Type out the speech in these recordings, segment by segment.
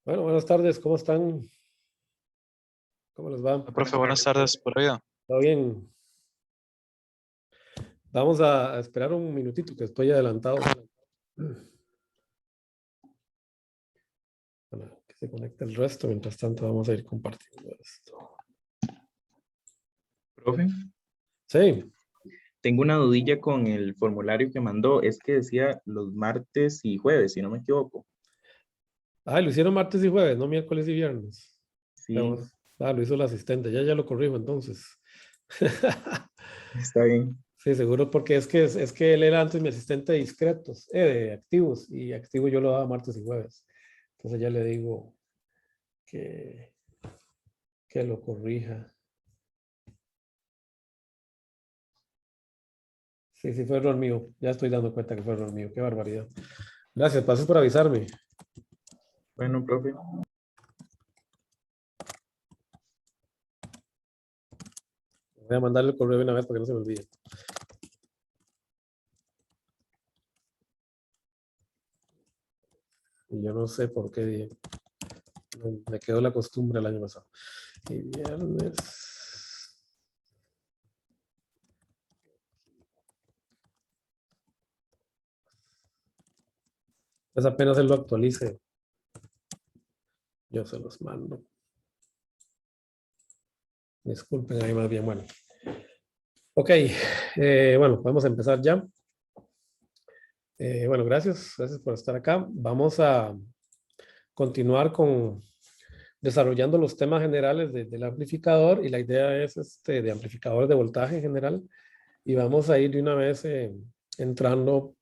Bueno, buenas tardes, ¿cómo están? ¿Cómo les va? Profe, buenas tardes, por vida. ¿Todo bien? Vamos a esperar un minutito que estoy adelantado. Para que se conecte el resto. Mientras tanto, vamos a ir compartiendo esto. Profe, Sí. tengo una dudilla con el formulario que mandó. Es que decía los martes y jueves, si no me equivoco. Lo hicieron martes y jueves, no miércoles y viernes. Sí, Lo hizo el asistente. Ya lo corrijo entonces. está bien. Sí, seguro, porque es que él era antes mi asistente de discretos, de activos, y activo yo lo daba martes y jueves. Entonces ya le digo que, que lo corrija. Sí, sí, fue error mío. Ya estoy dando cuenta que fue error mío. Qué barbaridad. Gracias, paso por avisarme. Bueno, profe. Voy a mandarle el correo de una vez para que no se me olvide. Y yo no sé por qué me quedó la costumbre el año pasado. Y viernes. Pues apenas él lo actualice. Yo se los mando. Disculpen ahí más bien. Bueno. Ok. Bueno, podemos empezar ya. Bueno, gracias. Gracias por estar acá. Vamos a continuar con desarrollando los temas generales del amplificador, y la idea es de amplificadores de voltaje en general, y vamos a ir de una vez entrando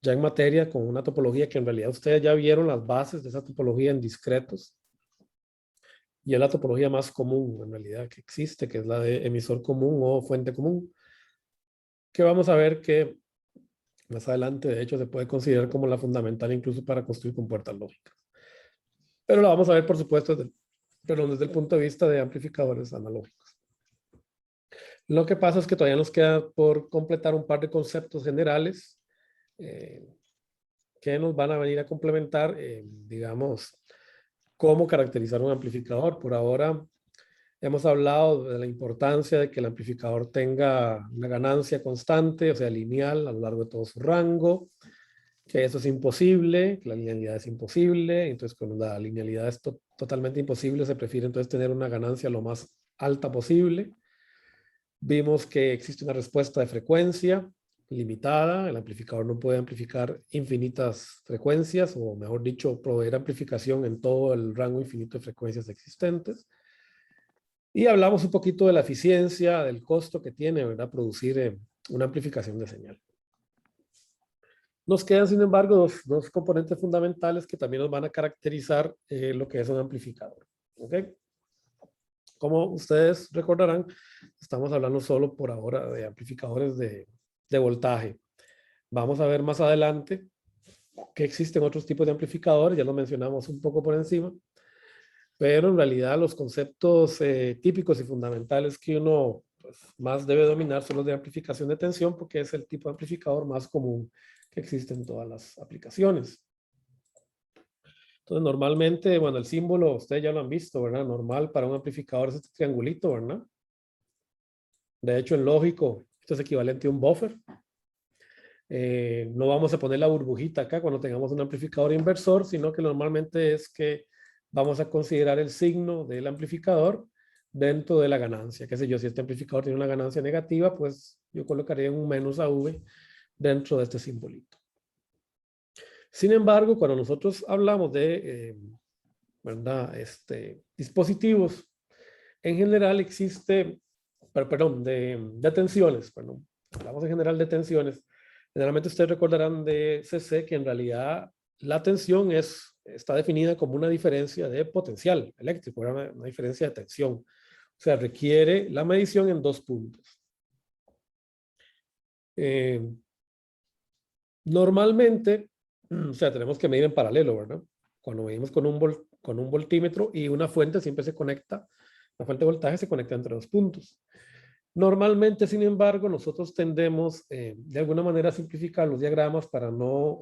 ya en materia con una topología que en realidad ustedes ya vieron las bases de esa topología en discretos, y es la topología más común en realidad que existe, que es la de emisor común o fuente común, que vamos a ver que más adelante de hecho se puede considerar como la fundamental incluso para construir compuertas lógicas. Pero la vamos a ver por supuesto desde el punto de vista de amplificadores analógicos. Lo que pasa es que todavía nos queda por completar un par de conceptos generales que nos van a venir a complementar, digamos, cómo caracterizar un amplificador. Por ahora hemos hablado de la importancia de que el amplificador tenga una ganancia constante, o sea, lineal a lo largo de todo su rango, que eso es imposible, que la linealidad es imposible. Entonces, cuando la linealidad es totalmente imposible, se prefiere entonces tener una ganancia lo más alta posible. Vimos que existe una respuesta de frecuencia limitada. El amplificador no puede amplificar infinitas frecuencias, o mejor dicho, proveer amplificación en todo el rango infinito de frecuencias existentes. Y hablamos un poquito de la eficiencia, del costo que tiene, ¿verdad?, producir una amplificación de señal. Nos quedan, sin embargo, dos componentes fundamentales que también nos van a caracterizar lo que es un amplificador. ¿Ok? Como ustedes recordarán, estamos hablando solo por ahora de amplificadores de voltaje. Vamos a ver más adelante que existen otros tipos de amplificadores, ya lo mencionamos un poco por encima, pero en realidad los conceptos típicos y fundamentales que uno pues, más debe dominar son los de amplificación de tensión, porque es el tipo de amplificador más común que existe en todas las aplicaciones. Entonces, normalmente, bueno, el símbolo, ustedes ya lo han visto, ¿verdad? Normal para un amplificador es este triangulito, ¿verdad? De hecho, en lógico, esto es equivalente a un buffer. No vamos a poner la burbujita acá cuando tengamos un amplificador inversor, sino que normalmente es que vamos a considerar el signo del amplificador dentro de la ganancia. Qué sé yo, si este amplificador tiene una ganancia negativa, pues yo colocaría un menos AV dentro de este simbolito. Sin embargo, cuando nosotros hablamos de ¿verdad? Dispositivos, en general existe, perdón, de tensiones, perdón. Hablamos en general de tensiones. Generalmente ustedes recordarán de CC que en realidad la tensión está definida como una diferencia de potencial eléctrico, una diferencia de tensión. O sea, requiere la medición en dos puntos. Normalmente, o sea, tenemos que medir en paralelo, ¿verdad? Cuando medimos con un voltímetro y una fuente siempre se conecta, la fuente de voltaje se conecta entre dos puntos. Normalmente, sin embargo, nosotros tendemos de alguna manera a simplificar los diagramas para no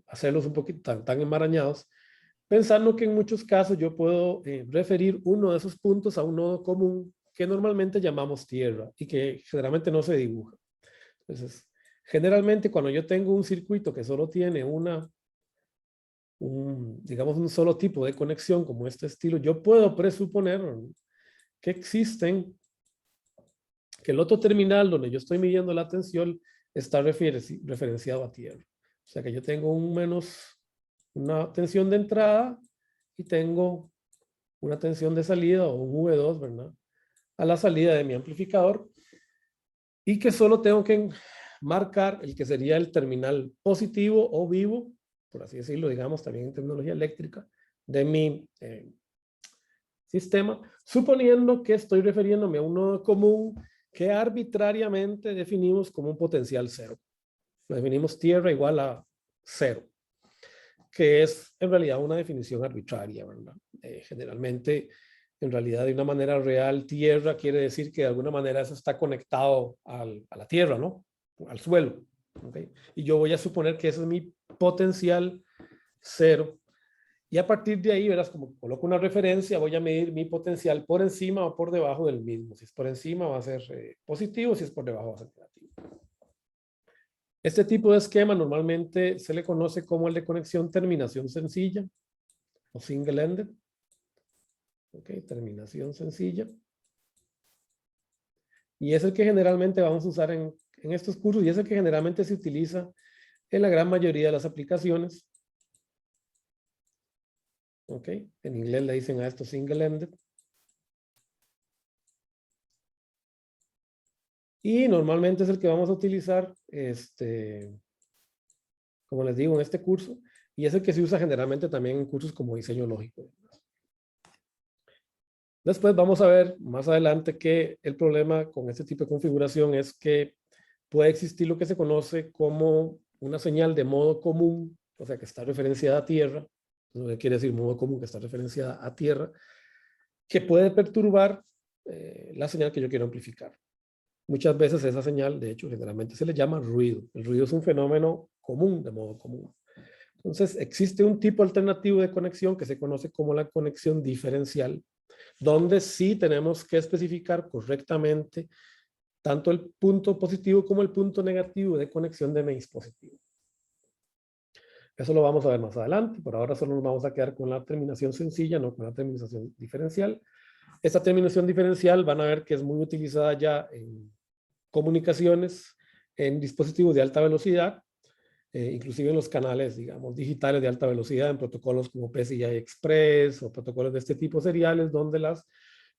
hacerlos un poquito tan enmarañados, pensando que en muchos casos yo puedo referir uno de esos puntos a un nodo común que normalmente llamamos tierra y que generalmente no se dibuja. Entonces, generalmente cuando yo tengo un circuito que solo tiene digamos, un solo tipo de conexión como este estilo, yo puedo presuponer que existen, que el otro terminal donde yo estoy midiendo la tensión está referenciado a tierra. O sea que yo tengo una tensión de entrada y tengo una tensión de salida o un V2, ¿verdad? A la salida de mi amplificador y que solo tengo que marcar el que sería el terminal positivo o vivo, por así decirlo, digamos, también en tecnología eléctrica, de mi sistema, suponiendo que estoy refiriéndome a un nodo común que arbitrariamente definimos como un potencial cero. Lo definimos tierra igual a cero, que es en realidad una definición arbitraria, ¿verdad? Generalmente, en realidad, de una manera real, tierra quiere decir que de alguna manera eso está conectado a la tierra, ¿no? Al suelo. ¿Okay? Y yo voy a suponer que ese es mi potencial cero. Y a partir de ahí, verás, como coloco una referencia, voy a medir mi potencial por encima o por debajo del mismo. Si es por encima va a ser positivo, si es por debajo va a ser negativo. Este tipo de esquema normalmente se le conoce como el de conexión terminación sencilla o single-ended. Ok, terminación sencilla. Y es el que generalmente vamos a usar en estos cursos y es el que generalmente se utiliza en la gran mayoría de las aplicaciones. Ok, en inglés le dicen a esto single-ended. Y normalmente es el que vamos a utilizar, como les digo, en este curso. Y es el que se usa generalmente también en cursos como diseño lógico. Después vamos a ver más adelante que el problema con este tipo de configuración es que puede existir lo que se conoce como una señal de modo común, o sea, que está referenciada a tierra. Eso quiere decir modo común que está referenciada a tierra, que puede perturbar la señal que yo quiero amplificar. Muchas veces esa señal, de hecho, generalmente se le llama ruido. El ruido es un fenómeno común, de modo común. Entonces, existe un tipo alternativo de conexión que se conoce como la conexión diferencial, donde sí tenemos que especificar correctamente tanto el punto positivo como el punto negativo de conexión de mi dispositivo. Eso lo vamos a ver más adelante. Por ahora solo nos vamos a quedar con la terminación sencilla, no con la terminación diferencial. Esta terminación diferencial van a ver que es muy utilizada ya en comunicaciones, en dispositivos de alta velocidad, inclusive en los canales, digamos, digitales de alta velocidad, en protocolos como PCI Express o protocolos de este tipo seriales, donde las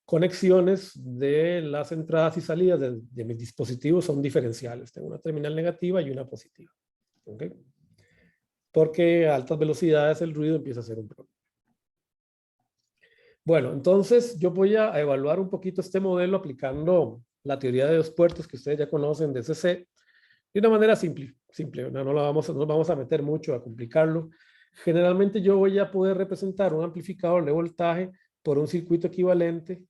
conexiones de las entradas y salidas de mis dispositivos son diferenciales. Tengo una terminal negativa y una positiva. ¿Okay? Porque a altas velocidades el ruido empieza a ser un problema. Bueno, entonces yo voy a evaluar un poquito este modelo aplicando la teoría de dos puertos que ustedes ya conocen de CC de una manera simple, no nos vamos a meter mucho a complicarlo. Generalmente yo voy a poder representar un amplificador de voltaje por un circuito equivalente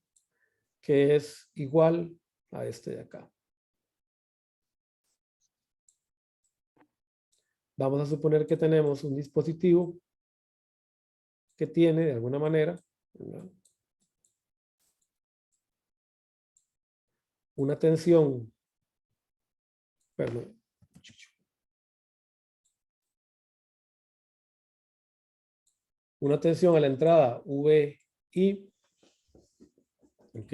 que es igual a este de acá. Vamos a suponer que tenemos un dispositivo que tiene de alguna manera, ¿verdad?, una tensión, perdón, una tensión a la entrada VI, ¿ok?,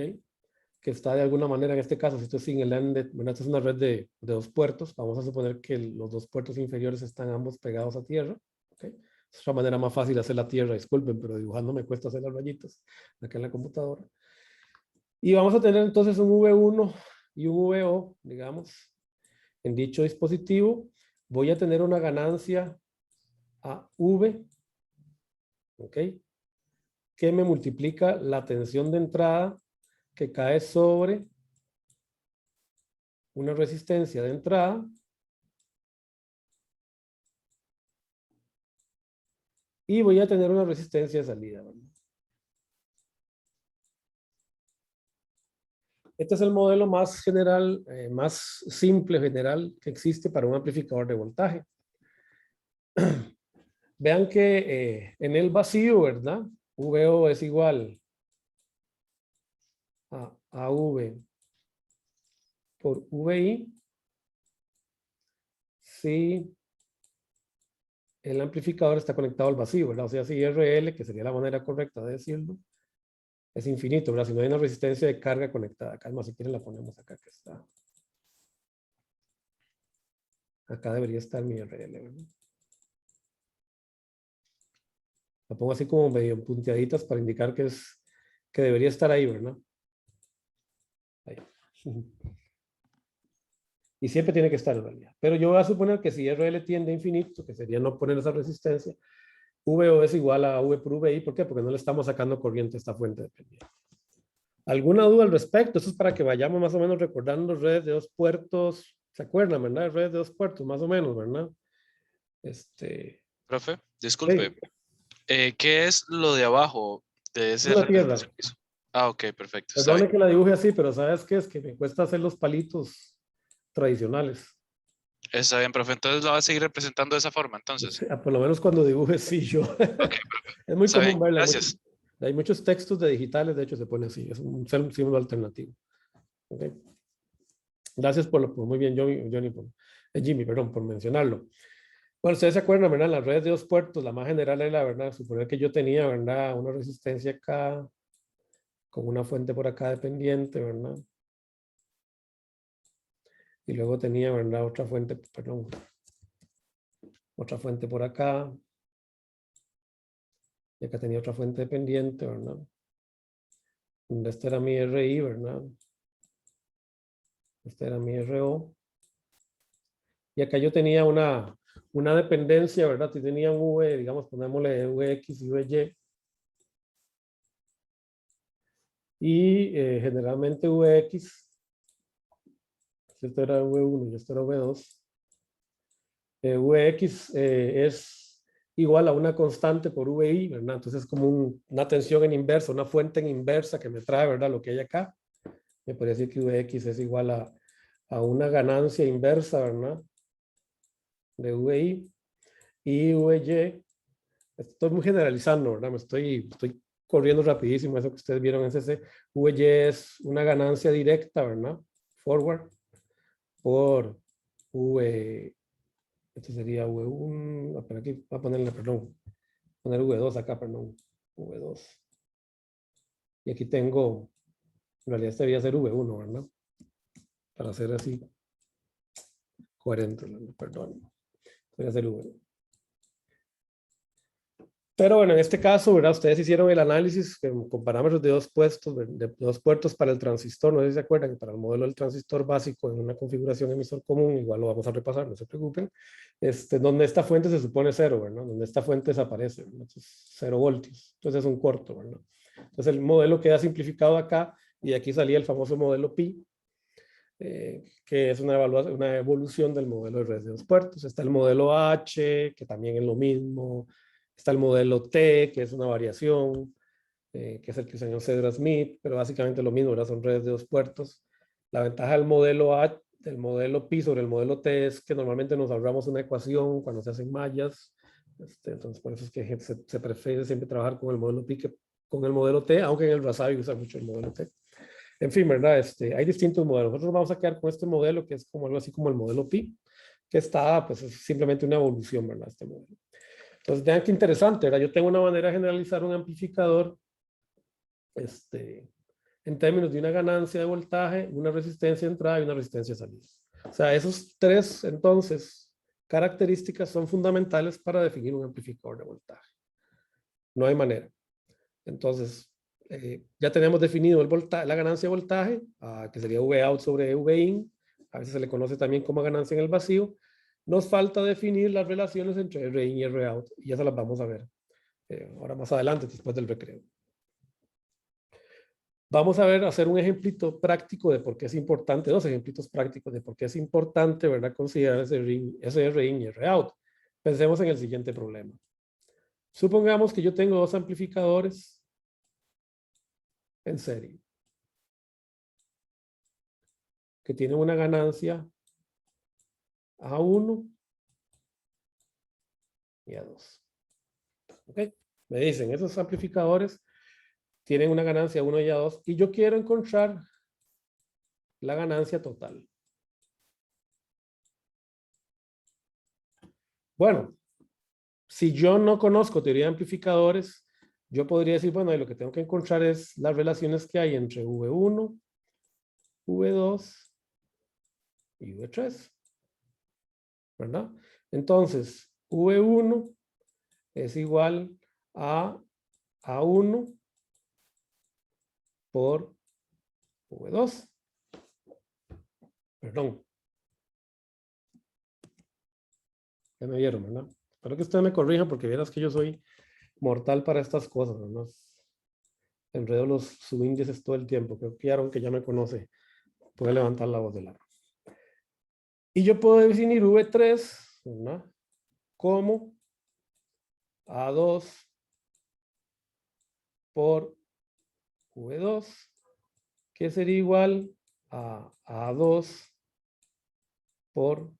que está de alguna manera, en este caso, si esto es single-ended, esta es una red de dos puertos, vamos a suponer que los dos puertos inferiores están ambos pegados a tierra, ¿okay? Es una manera más fácil de hacer la tierra, disculpen, pero dibujando me cuesta hacer las rayitas acá en la computadora. Y vamos a tener entonces un V1 y un VO, digamos, en dicho dispositivo. Voy a tener una ganancia a V, ¿ok?, que me multiplica la tensión de entrada que cae sobre una resistencia de entrada y voy a tener una resistencia de salida, ¿verdad? Este es el modelo más general, más simple general que existe para un amplificador de voltaje. Vean que en el vacío, ¿verdad? VO es igual a AV por VI si el amplificador está conectado al vacío, ¿verdad? O sea, si RL, que sería la manera correcta de decirlo, es infinito, ¿verdad? Si no hay una resistencia de carga conectada. Acá, más si quieren la ponemos acá que está. Acá debería estar mi RL, ¿verdad? La pongo así como medio punteaditas para indicar que debería estar ahí, ¿verdad? Ahí. Y siempre tiene que estar en realidad. Pero yo voy a suponer que si RL tiende a infinito, que sería no poner esa resistencia, VO es igual a V por VI. ¿Por qué? Porque no le estamos sacando corriente a esta fuente dependiente. ¿Alguna duda al respecto? Eso es para que vayamos más o menos recordando redes de dos puertos. ¿Se acuerdan, verdad? Redes de dos puertos, más o menos, ¿verdad? Profe, disculpe, Hey, ¿qué es lo de abajo de es ese una tierra. piso? Ah, ok, perfecto, está Perdone bien. que la dibuje así, pero ¿sabes qué? Es que me cuesta hacer los palitos tradicionales. Está bien, profe, entonces lo va a seguir representando de esa forma, entonces. Sí, por lo menos cuando dibuje, sí, yo. Ok, Es muy está bien, común verla. gracias. Hay muchos textos de digitales, de hecho, se pone así. Es un símbolo alternativo. Okay. Gracias por muy bien, Johnny, Jimmy, perdón, por mencionarlo. Bueno, ustedes se acuerdan, ¿verdad? Las redes de dos puertos, la más general es la verdad, suponer que yo tenía, ¿verdad? Una resistencia acá, con una fuente por acá dependiente, ¿verdad? Y luego tenía, ¿verdad? Otra fuente, perdón, otra fuente por acá. Y acá tenía otra fuente dependiente, ¿verdad? Este era mi RI, ¿verdad? Este era mi RO. Y acá yo tenía una dependencia, ¿verdad? Si tenía un V, digamos, ponémosle VX y VY. Y generalmente VX, esto era V1 y esto era V2. Vx es igual a una constante por Vi, ¿verdad? Entonces es como una tensión en inversa, una fuente en inversa que me trae, ¿verdad? Lo que hay acá. Me podría decir que Vx es igual a una ganancia inversa, ¿verdad? De Vi. Y Vy, estoy muy generalizando, ¿verdad? Estoy corriendo rapidísimo, eso que ustedes vieron en CC. Vy es una ganancia directa, ¿verdad? Forward por V. Esto sería V1, pero aquí voy a ponerle, perdón, poner V2 acá, perdón, V2. Y aquí tengo, en realidad este debería ser V1, ¿verdad? Para hacer así, coherente, perdón. Debería ser V1. Pero bueno, en este caso, ¿verdad? Ustedes hicieron el análisis con parámetros de dos puestos, de dos puertos para el transistor. No sé si se acuerdan que para el modelo del transistor básico en una configuración emisor común, igual lo vamos a repasar, no se preocupen. Donde esta fuente se supone cero, ¿verdad? Donde esta fuente desaparece, ¿verdad? Entonces, 0 voltios. Entonces es un corto, ¿verdad? Entonces el modelo queda simplificado acá y de aquí salía el famoso modelo Pi, que es una evolución del modelo de redes de dos puertos. Está el modelo H, que también es lo mismo. Está el modelo T, que es una variación, que es el que usó Cedra Smith, pero básicamente lo mismo, ¿verdad? Son redes de dos puertos. La ventaja del modelo del modelo Pi sobre el modelo T es que normalmente nos ahorramos una ecuación cuando se hacen mallas. Entonces, por eso es que se prefiere siempre trabajar con el modelo Pi que con el modelo T, aunque en el Rasabi usa mucho el modelo T. En fin, ¿verdad? Hay distintos modelos. Nosotros vamos a quedar con este modelo que es como algo así como el modelo Pi, que está, pues es simplemente una evolución, ¿verdad? Este modelo. Entonces, vean qué interesante, ¿verdad? Yo tengo una manera de generalizar un amplificador en términos de una ganancia de voltaje, una resistencia de entrada y una resistencia de salida. O sea, esos tres, entonces, características son fundamentales para definir un amplificador de voltaje. No hay manera. Entonces, ya tenemos definido la ganancia de voltaje, que sería V out sobre V in. A veces se le conoce también como ganancia en el vacío. Nos falta definir las relaciones entre R in y R out, y ya se las vamos a ver ahora más adelante, después del recreo. Vamos a ver, hacer un ejemplito práctico de por qué es importante, dos ejemplitos prácticos de por qué es importante, ¿verdad? Considerar ese R in y R out. Pensemos en el siguiente problema. Supongamos que yo tengo dos amplificadores en serie que tienen una ganancia A1 y A2. ¿Ok? Me dicen, esos amplificadores tienen una ganancia 1 y A2 y yo quiero encontrar la ganancia total. Bueno, si yo no conozco teoría de amplificadores, yo podría decir, bueno, lo que tengo que encontrar es las relaciones que hay entre V1, V2 y V3. ¿Verdad? Entonces, V1 es igual a A1 por V2. Perdón. Ya me vieron, ¿verdad? Espero que ustedes me corrijan porque vieras que yo soy mortal para estas cosas, ¿no? Enredo los subíndices todo el tiempo. Creo que Aaron, que ya me conoce, puede levantar la voz del arma. Y yo puedo definir V3, ¿verdad? Como A2 por V2, que sería igual a A2 por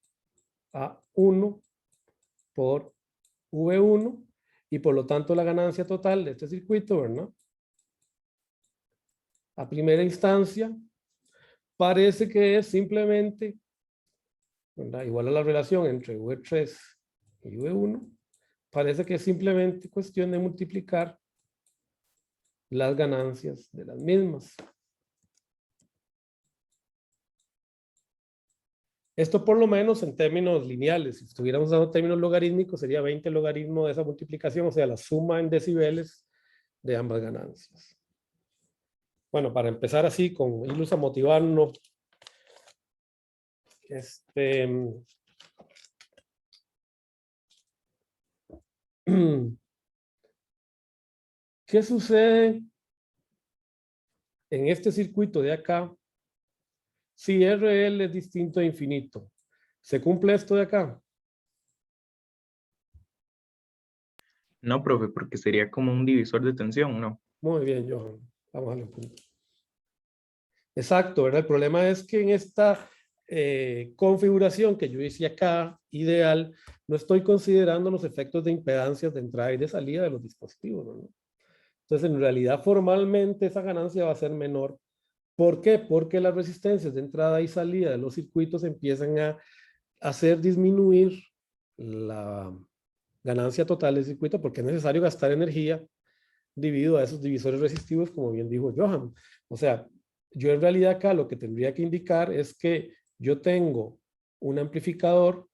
A1 por V1, y por lo tanto la ganancia total de este circuito, ¿verdad? A primera instancia, parece que es simplemente, ¿verdad?, igual a la relación entre V3 y V1, parece que es simplemente cuestión de multiplicar las ganancias de las mismas. Esto por lo menos en términos lineales. Si estuviéramos dando términos logarítmicos, sería 20 logaritmo de esa multiplicación, o sea, la suma en decibeles de ambas ganancias. Bueno, para empezar así, con irlos a motivarnos, ¿qué sucede en este circuito de acá si RL es distinto a infinito? ¿Se cumple esto de acá? No, profe, porque sería como un divisor de tensión, ¿no? Muy bien, Johan. Vamos a darle un punto. Exacto, ¿verdad? El problema es que en esta configuración que yo hice acá, ideal, no estoy considerando los efectos de impedancias de entrada y de salida de los dispositivos, ¿no? Entonces, en realidad, formalmente esa ganancia va a ser menor. ¿Por qué? Porque las resistencias de entrada y salida de los circuitos empiezan a hacer disminuir la ganancia total del circuito, porque es necesario gastar energía debido a esos divisores resistivos, como bien dijo Johan. O sea, yo en realidad acá lo que tendría que indicar es que yo tengo un amplificador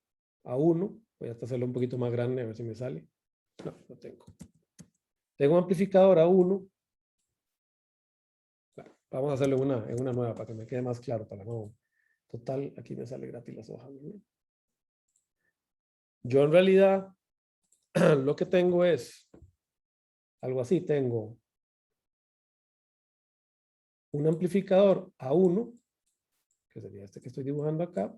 A1, voy a hacerlo un poquito más grande a ver si me sale. No, no tengo. Tengo un amplificador A1. Vamos a hacerlo en una nueva para que me quede más claro. Para no. Total, aquí me sale gratis las hojas. ¿No? Yo en realidad lo que tengo es algo así. Tengo un amplificador A1, que sería este que estoy dibujando acá.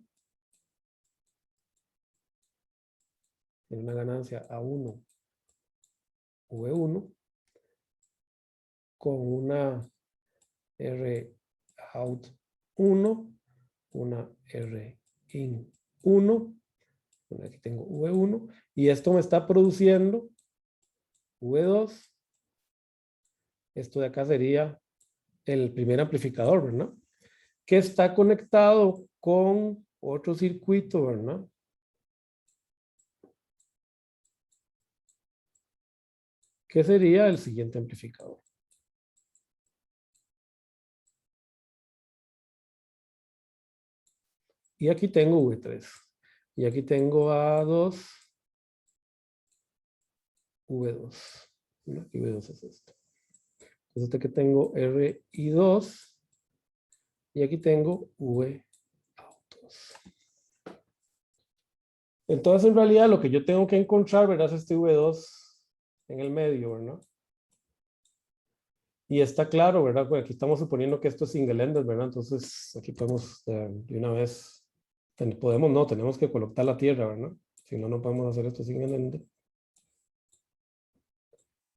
Tiene una ganancia A1 V1 con una R out 1, una R in 1, aquí tengo V1, y esto me está produciendo V2. Esto de acá sería el primer amplificador, ¿verdad? Que está conectado con otro circuito, ¿verdad? Que sería el siguiente amplificador. Y aquí tengo V3. Y aquí tengo A2, V2. ¿No? Y V2 es esto. Entonces aquí tengo R y 2. Y aquí tengo V autos. Entonces en realidad lo que yo tengo que encontrar, ¿verdad? Es este V2 en el medio, ¿verdad? Y está claro, ¿verdad? Pues aquí estamos suponiendo que esto es single-ended, ¿verdad? Entonces aquí podemos de una vez, tenemos que colocar la tierra, ¿verdad? Si no, no podemos hacer esto single-ended.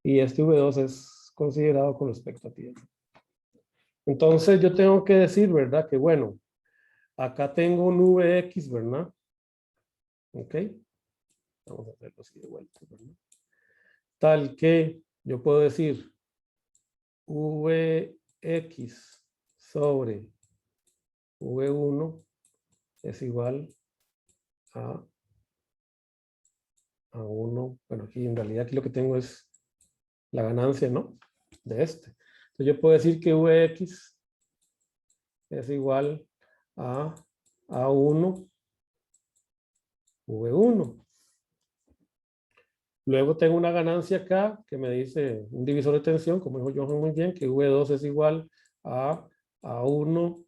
Y este V2 es considerado con respecto a tierra. Entonces yo tengo que decir, ¿verdad? Que bueno, acá tengo un Vx, ¿verdad? Ok. Vamos a hacerlo así de vuelta, ¿verdad? tal que yo puedo decir Vx sobre V1 es igual a 1. Bueno, aquí en realidad aquí lo que tengo es la ganancia, ¿no? De este. Entonces yo puedo decir que Vx es igual a A1 V1. Luego tengo una ganancia acá que me dice un divisor de tensión, como dijo Johan muy bien, que V2 es igual a A1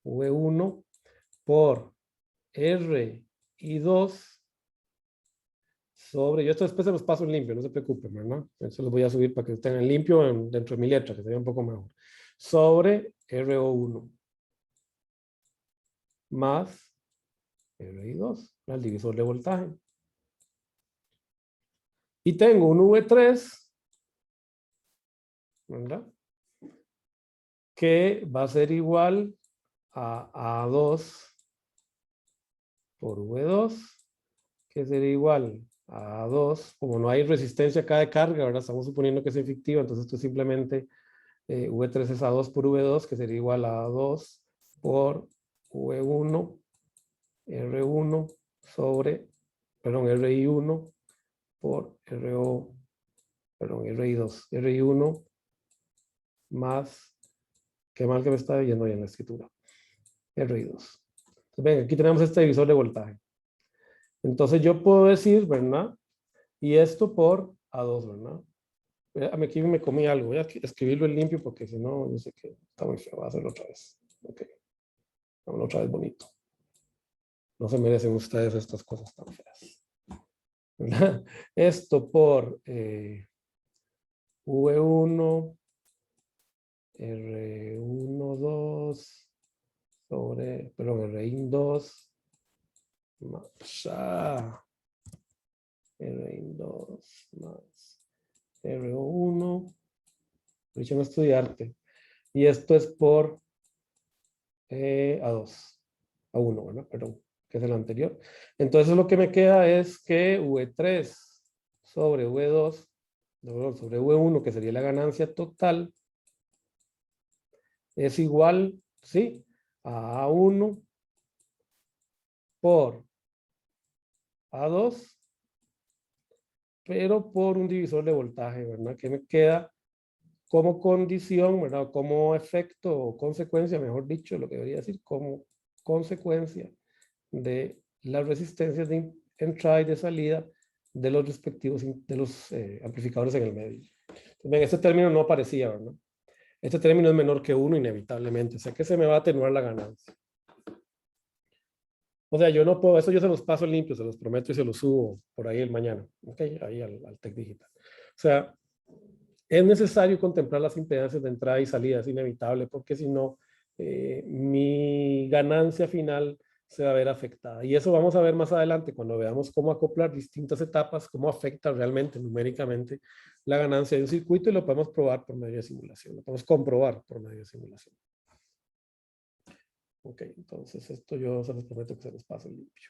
V1 por RI2 sobre, yo esto después se los paso en limpio, no se preocupen, ¿verdad? Eso los voy a subir para que estén en limpio dentro de mi letra, que se vea un poco mejor. Sobre RO1 más RI2, el divisor de voltaje. Y tengo un V3, ¿verdad? Que va a ser igual a A2 por V2, que sería igual a A2, como no hay resistencia acá de carga, ¿verdad? Estamos suponiendo que es efectiva, entonces esto es simplemente V3 es A2 por V2, que sería igual a A2 por V1, R1 sobre, perdón, RI1 por RI2, RI1 más, qué mal que me está viendo ahí en la escritura, RI2. Entonces, ven, aquí tenemos este divisor de voltaje. Entonces yo puedo decir, ¿verdad? Y esto por A2, ¿verdad? Aquí me comí algo. Voy a escribirlo en limpio porque si no, yo sé que está muy feo. Voy a hacerlo otra vez. Ok. Vámonos otra vez bonito. No se merecen ustedes estas cosas tan feas. ¿Verdad? Esto por V1, R1, 2 sobre, perdón, R2 más R2 más R1. Dicho no estudiarte. Y esto es por A2, A1, ¿verdad? Perdón, que es el anterior. Entonces lo que me queda es que V3 sobre V2, sobre V1, que sería la ganancia total, es igual, ¿sí? A A1 por A2, pero por un divisor de voltaje, ¿verdad? Que me queda como condición, ¿verdad? Como efecto o consecuencia, mejor dicho, lo que debería decir, como consecuencia de las resistencias de entrada y de salida de los respectivos amplificadores en el medio. Entonces, este término no aparecía, ¿verdad? Este término es menor que 1 inevitablemente, o sea que se me va a atenuar la ganancia. O sea, yo no puedo, eso yo se los paso limpio, se los prometo y se los subo por ahí el mañana, ¿ok? Ahí al Tech Digital. O sea, es necesario contemplar las impedancias de entrada y salida, es inevitable, porque si no, mi ganancia final se va a ver afectada. Y eso vamos a ver más adelante cuando veamos cómo acoplar distintas etapas, cómo afecta realmente numéricamente la ganancia de un circuito y lo podemos probar por medio de simulación, lo podemos comprobar por medio de simulación. Ok, entonces esto yo se los prometo que se los paso limpio.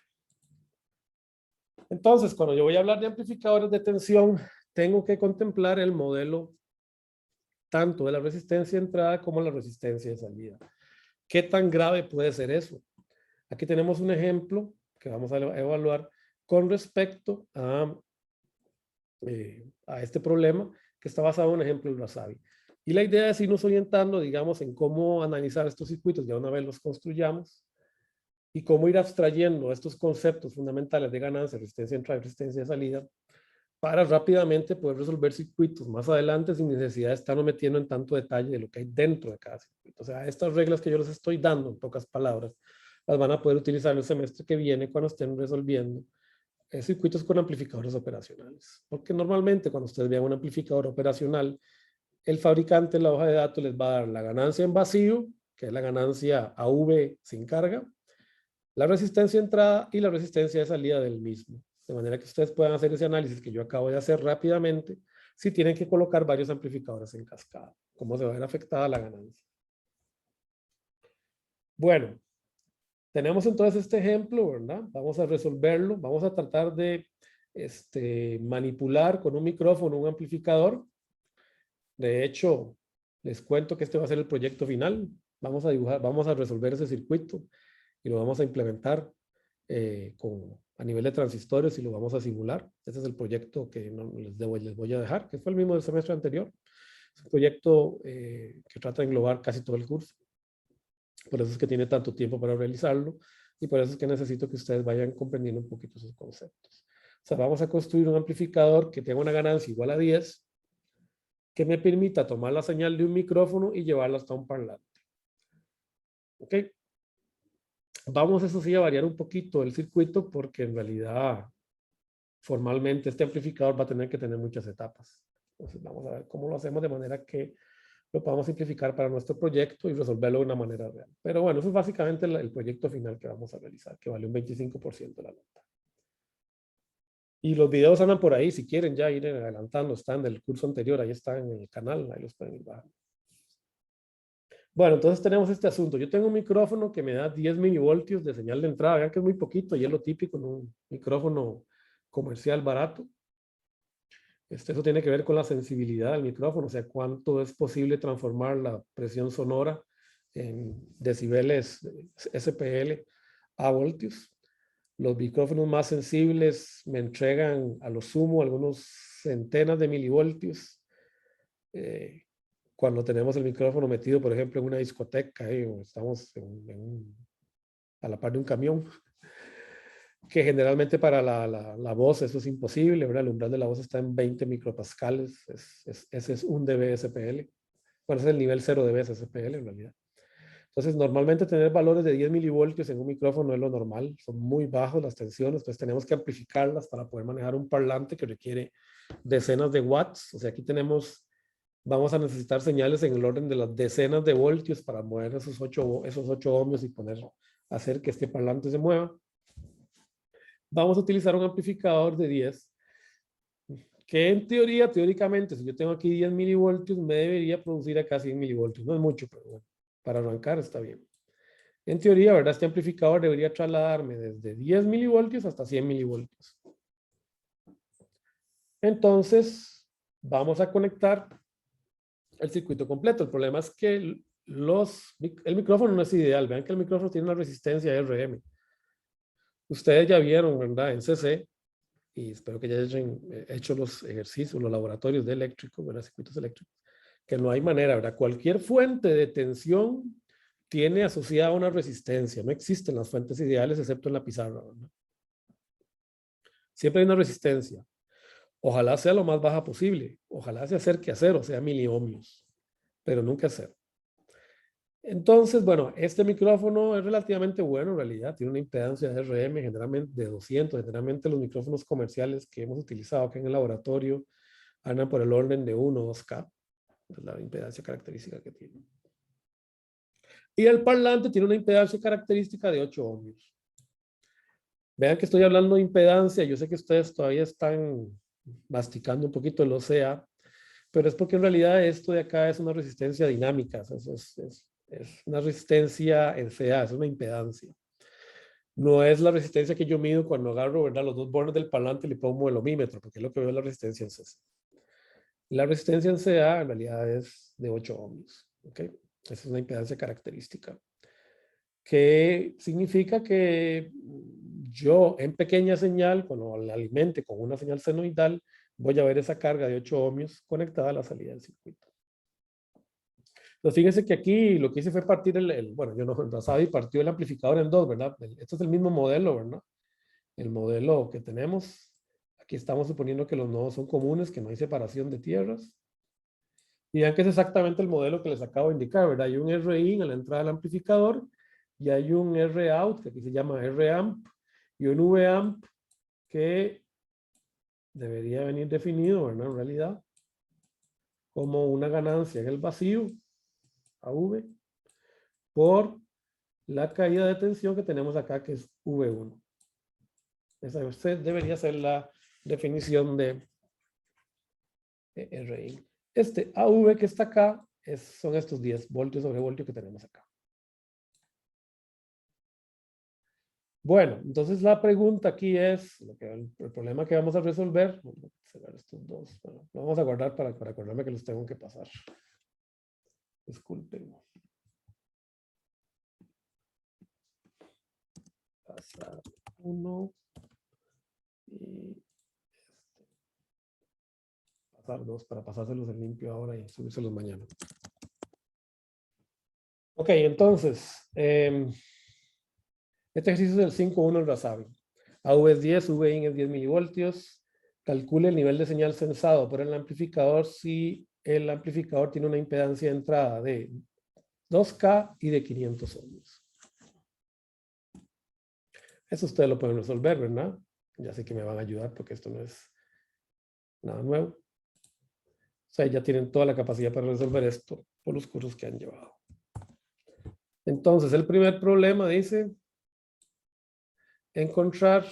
Entonces, cuando yo voy a hablar de amplificadores de tensión, tengo que contemplar el modelo tanto de la resistencia de entrada como la resistencia de salida. ¿Qué tan grave puede ser eso? Aquí tenemos un ejemplo que vamos a evaluar con respecto a este problema que está basado en un ejemplo del Razavi. Y la idea es irnos orientando, digamos, en cómo analizar estos circuitos ya una vez los construyamos y cómo ir abstrayendo estos conceptos fundamentales de ganancia, resistencia de entrada y resistencia de salida para rápidamente poder resolver circuitos más adelante sin necesidad de estarnos metiendo en tanto detalle de lo que hay dentro de cada circuito. O sea, estas reglas que yo les estoy dando, en pocas palabras, las van a poder utilizar el semestre que viene cuando estén resolviendo circuitos con amplificadores operacionales. Porque normalmente cuando ustedes vean un amplificador operacional, el fabricante en la hoja de datos les va a dar la ganancia en vacío, que es la ganancia AV sin carga, la resistencia de entrada y la resistencia de salida del mismo. De manera que ustedes puedan hacer ese análisis que yo acabo de hacer rápidamente, si tienen que colocar varios amplificadores en cascada, cómo se va a ver afectada la ganancia. Bueno, Tenemos entonces este ejemplo, ¿verdad? Vamos a resolverlo. Vamos a tratar de manipular con un micrófono, un amplificador. De hecho, les cuento que este va a ser el proyecto final. Vamos a dibujar, vamos a resolver ese circuito y lo vamos a implementar a nivel de transistores y lo vamos a simular. Ese es el proyecto que les voy a dejar, que fue el mismo del semestre anterior. Es un proyecto que trata de englobar casi todo el curso. Por eso es que tiene tanto tiempo para realizarlo y por eso es que necesito que ustedes vayan comprendiendo un poquito esos conceptos. O sea, vamos a construir un amplificador que tenga una ganancia igual a 10, que me permita tomar la señal de un micrófono y llevarla hasta un parlante. ¿Ok? Vamos, eso sí, a variar un poquito el circuito porque en realidad, formalmente, este amplificador va a tener que tener muchas etapas. Entonces, vamos a ver cómo lo hacemos de manera que lo podamos simplificar para nuestro proyecto y resolverlo de una manera real. Pero bueno, eso es básicamente el proyecto final que vamos a realizar, que vale un 25% de la nota. Y los videos andan por ahí, si quieren ya ir adelantando, están del curso anterior, ahí están en el canal, ahí los pueden ir bajando. Bueno, entonces tenemos este asunto. Yo tengo un micrófono que me da 10 milivoltios de señal de entrada. Vean que es muy poquito y es lo típico en un micrófono comercial barato. Eso tiene que ver con la sensibilidad del micrófono, o sea, cuánto es posible transformar la presión sonora en decibeles SPL a voltios. Los micrófonos más sensibles me entregan a lo sumo algunos centenas de milivoltios. Cuando tenemos el micrófono metido, por ejemplo, en una discoteca, o estamos a la par de un camión, que generalmente para la voz eso es imposible, ¿verdad? El umbral de la voz está en 20 micropascales, ese es 1 dB SPL. Bueno, ese es el nivel 0 dB SPL en realidad. Entonces, normalmente tener valores de 10 milivoltios en un micrófono es lo normal, son muy bajos las tensiones, entonces tenemos que amplificarlas para poder manejar un parlante que requiere decenas de watts. O sea, aquí vamos a necesitar señales en el orden de las decenas de voltios para mover esos 8 ohmios y hacer que este parlante se mueva. Vamos a utilizar un amplificador de 10, que en teoría, teóricamente, si yo tengo aquí 10 milivoltios, me debería producir acá 100 milivoltios. No es mucho, pero bueno, para arrancar está bien. En teoría, ¿verdad? Este amplificador debería trasladarme desde 10 milivoltios hasta 100 milivoltios. Entonces, vamos a conectar el circuito completo. El problema es que el micrófono no es ideal. Vean que el micrófono tiene una resistencia RM. Ustedes ya vieron, ¿verdad? En CC, y espero que ya hayan hecho los ejercicios, los laboratorios de eléctrico, ¿verdad? Circuitos eléctricos, que no hay manera, ¿verdad? Cualquier fuente de tensión tiene asociada una resistencia. No existen las fuentes ideales excepto en la pizarra, ¿verdad? Siempre hay una resistencia. Ojalá sea lo más baja posible. Ojalá se acerque a cero, sea miliohmios, pero nunca a cero. Entonces, bueno, este micrófono es relativamente bueno en realidad. Tiene una impedancia de RM generalmente de 200. Generalmente los micrófonos comerciales que hemos utilizado aquí en el laboratorio andan por el orden de 1 o 2K. Es la impedancia característica que tiene. Y el parlante tiene una impedancia característica de 8 ohmios. Vean que estoy hablando de impedancia. Yo sé que ustedes todavía están masticando un poquito el OCA, pero es porque en realidad esto de acá es una resistencia dinámica. Es una resistencia en CA, es una impedancia. No es la resistencia que yo mido cuando agarro, ¿verdad?, los dos bordes del parlante y le pongo el ohmímetro, porque es lo que veo la resistencia en CC. La resistencia en CA en realidad es de 8 ohmios. ¿Okay? Esa es una impedancia característica. Que significa que yo en pequeña señal, cuando la alimente con una señal senoidal, voy a ver esa carga de 8 ohmios conectada a la salida del circuito. Entonces, fíjense que aquí lo que hice fue partir bueno, yo no enlazaba y partió el amplificador en dos, ¿verdad? Este es el mismo modelo, ¿verdad? El modelo que tenemos. Aquí estamos suponiendo que los nodos son comunes, que no hay separación de tierras. Y vean que es exactamente el modelo que les acabo de indicar, ¿verdad? Hay un RIN a la entrada del amplificador y hay un ROUT, que aquí se llama RAMP, y un VAMP que debería venir definido, ¿verdad? En realidad, como una ganancia en el vacío, AV, por la caída de tensión que tenemos acá, que es V1. Esa debería ser la definición de RI. Este AV que está acá son estos 10 voltios sobre voltio que tenemos acá. Bueno, entonces la pregunta aquí es, el problema que vamos a resolver, vamos a cerrar estos dos, bueno, lo vamos a guardar para acordarme que los tengo que pasar. Disculpen. Pasar uno y pasar dos para pasárselos en limpio ahora y subírselos mañana. Ok, entonces, este ejercicio es del 5.1, lo saben. AV es 10, VIN es 10 milivoltios. Calcule el nivel de señal censado por el amplificador si el amplificador tiene una impedancia de entrada de 2K y de 500 ohms. Eso ustedes lo pueden resolver, ¿verdad? Ya sé que me van a ayudar porque esto no es nada nuevo. O sea, ya tienen toda la capacidad para resolver esto por los cursos que han llevado. Entonces, el primer problema dice encontrar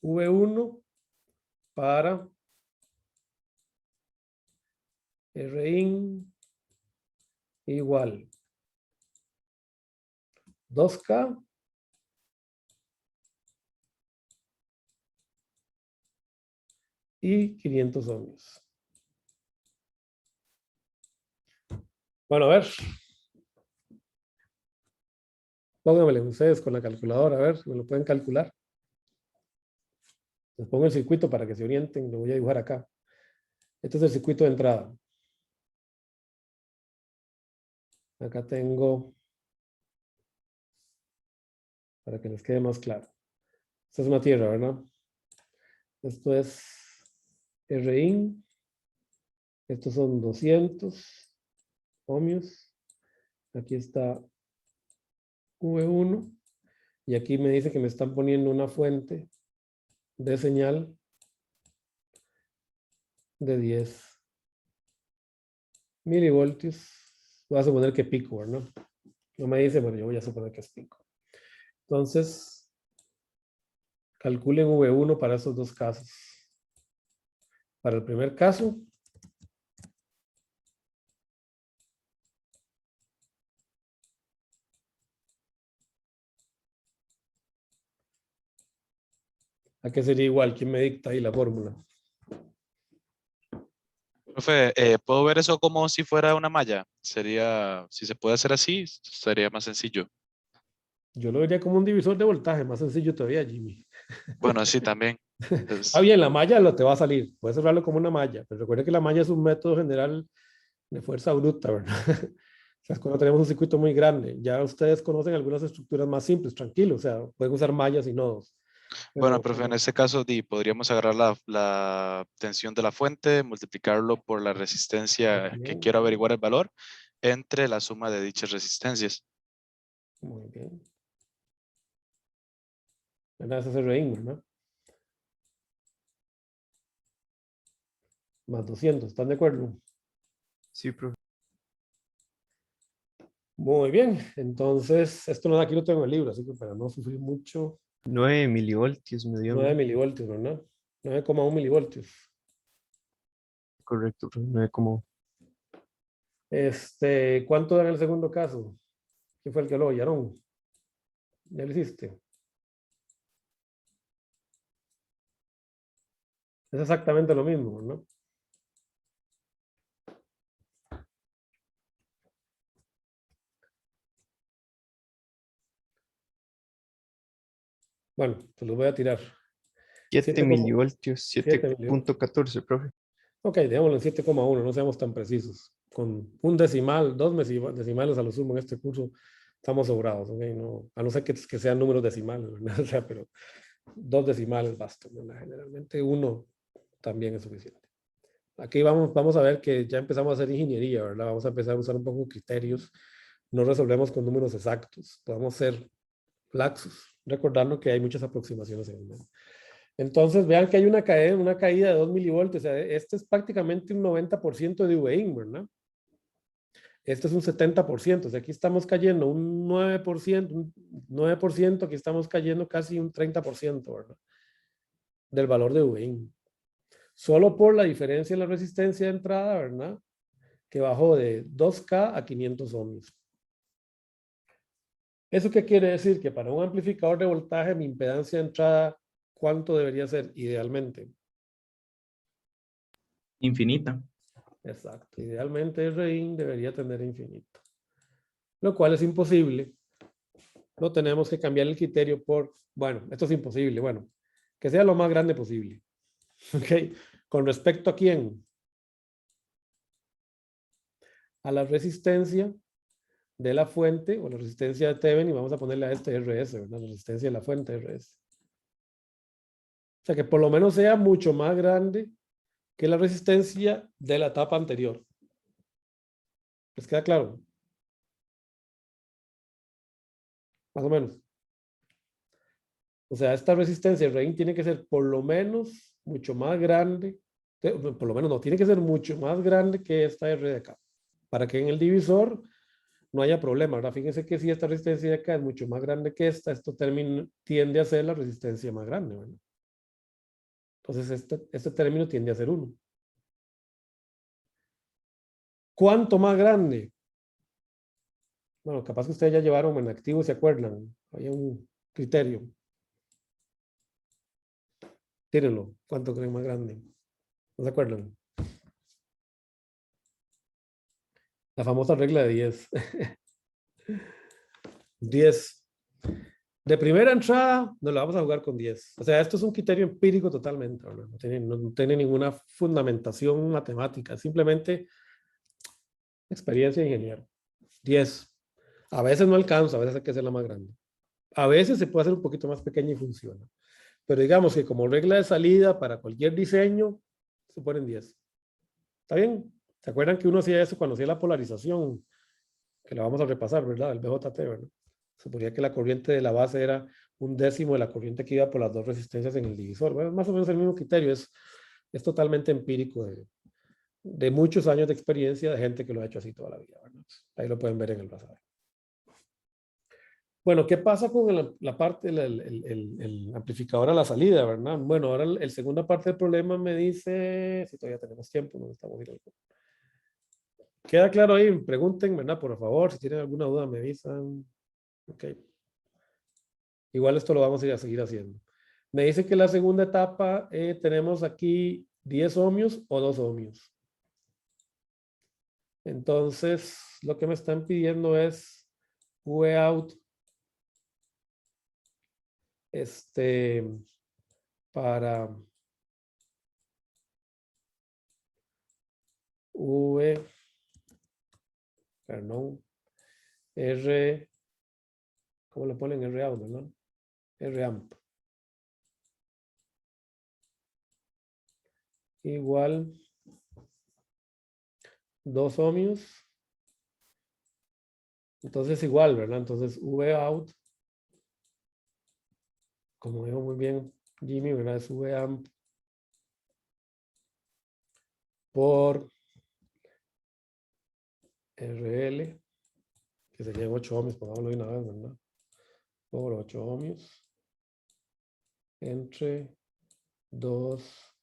V1 para Rin igual 2K y 500 ohms. Bueno, a ver. Pónganmele ustedes con la calculadora, a ver si me lo pueden calcular. Les pongo el circuito para que se orienten, lo voy a dibujar acá. Este es el circuito de entrada. Acá tengo, para que les quede más claro. Esta es una tierra, ¿verdad? Esto es Rin. Estos son 200 ohmios. Aquí está V1. Y aquí me dice que me están poniendo una fuente de señal de 10 milivoltios. Voy a suponer que pico, ¿verdad? No me dice, pero yo voy a suponer que es pico. Entonces, calculen V1 para esos dos casos. Para el primer caso, ¿a qué sería igual? ¿Quién me dicta ahí la fórmula? Profe, ¿puedo ver eso como si fuera una malla? Sería, si se puede hacer así, sería más sencillo. Yo lo vería como un divisor de voltaje, más sencillo todavía, Jimmy. Bueno, sí, también. Ah, bien, la malla lo te va a salir. Puedes cerrarlo como una malla, pero recuerda que la malla es un método general de fuerza bruta, ¿verdad? O sea, es cuando tenemos un circuito muy grande. Ya ustedes conocen algunas estructuras más simples, tranquilo. O sea, pueden usar mallas y nodos. Bueno, Pero, profe, en este caso podríamos agarrar la tensión de la fuente, multiplicarlo por la resistencia que bien, quiero averiguar el valor entre la suma de dichas resistencias. muy bien. Ese es el REIN, ¿verdad? Más 200, ¿están de acuerdo? Sí, profe. Muy bien, entonces, esto no, aquí lo tengo en el libro, así que para no sufrir mucho, 9 milivoltios me dio a 9 mí. milivoltios, ¿verdad? 9,1 milivoltios. Correcto, profe. 9 como. ¿Cuánto da en el segundo caso? ¿Quién fue el que lo oyeron? ¿Ya lo hiciste? Es exactamente lo mismo, ¿no? Bueno, te los voy a tirar. 7 7, milivoltios, 7 milivoltios. 7.14, profe. Ok, dejémoslo en 7,1, no seamos tan precisos. Con un decimal, dos decimales a lo sumo en este curso, estamos sobrados, ¿ok? No, a no ser que sean números decimales, ¿verdad? O sea, pero dos decimales bastan, ¿verdad? Generalmente uno también es suficiente. Aquí vamos a ver que ya empezamos a hacer ingeniería, ¿verdad? Vamos a empezar a usar un poco criterios. No resolvemos con números exactos. Podemos ser laxos, recordando que hay muchas aproximaciones en el medio. Entonces, vean que hay una caída de 2 milivoltios. O sea, este es prácticamente un 90% de VIN, ¿verdad? Este es un 70%. O sea, aquí estamos cayendo un 9%, aquí estamos cayendo casi un 30%, ¿verdad? Del valor de VIN. Solo por la diferencia en la resistencia de entrada, ¿verdad? Que bajó de 2K a 500 ohms. ¿Eso qué quiere decir? Que para un amplificador de voltaje, mi impedancia de entrada, ¿cuánto debería ser idealmente? Infinita. Exacto. Idealmente Rin debería tener infinito. Lo cual es imposible. No tenemos que cambiar el criterio por, bueno, esto es imposible. Bueno, que sea lo más grande posible. ¿Ok? ¿Con respecto a quién? A la resistencia de la fuente o la resistencia de Thevenin, y vamos a ponerle a este RS, ¿verdad? La resistencia de la fuente RS. O sea, que por lo menos sea mucho más grande que la resistencia de la etapa anterior. ¿Les queda claro? Más o menos. O sea, esta resistencia Rein tiene que ser por lo menos mucho más grande, por lo menos no, tiene que ser mucho más grande que esta R de acá, para que en el divisor no haya problema, ¿verdad? Fíjense que si esta resistencia de acá es mucho más grande que esta, esto tiende a ser la resistencia más grande, ¿verdad? Entonces este término tiende a ser 1. ¿Cuánto más grande? Bueno, capaz que ustedes ya llevaron en activo, ¿se acuerdan? Había un criterio. Tírenlo. ¿Cuánto creen más grande? ¿No se acuerdan? La famosa regla de 10. 10. De primera entrada, nos la vamos a jugar con 10. O sea, esto es un criterio empírico totalmente, ¿verdad? No tiene ninguna fundamentación matemática. Simplemente experiencia de ingeniero. 10. A veces no alcanza, a veces hay que hacerla más grande. A veces se puede hacer un poquito más pequeña y funciona. Pero digamos que como regla de salida para cualquier diseño, se ponen 10. ¿Está bien? ¿Se acuerdan que uno hacía eso cuando hacía la polarización? Que la vamos a repasar, ¿verdad? El BJT, ¿verdad? Suponía que la corriente de la base era 1/10 de la corriente que iba por las dos resistencias en el divisor. Bueno, más o menos el mismo criterio. Es totalmente empírico de muchos años de experiencia de gente que lo ha hecho así toda la vida, ¿verdad? Ahí lo pueden ver en el pasado. Bueno, ¿qué pasa con la parte, el amplificador a la salida, verdad? Bueno, ahora el segunda parte del problema me dice, si todavía tenemos tiempo, no estamos viendo. ¿Queda claro ahí? Pregunten, ¿verdad? Por favor, si tienen alguna duda me avisan. Ok. Igual esto lo vamos a ir a seguir haciendo. Me dice que la segunda etapa tenemos aquí 10 ohmios o 2 ohmios. Entonces, lo que me están pidiendo es V out para V, perdón, R, ¿cómo le ponen? R out, ¿no? R amp. Igual 2 ohmios. Entonces igual, ¿verdad? Entonces V out, como dijo muy bien Jimmy, ¿verdad? Es V amp por RL, que serían 8 ohmios, pongámoslo de una vez, ¿verdad? Por 8 ohmios entre 2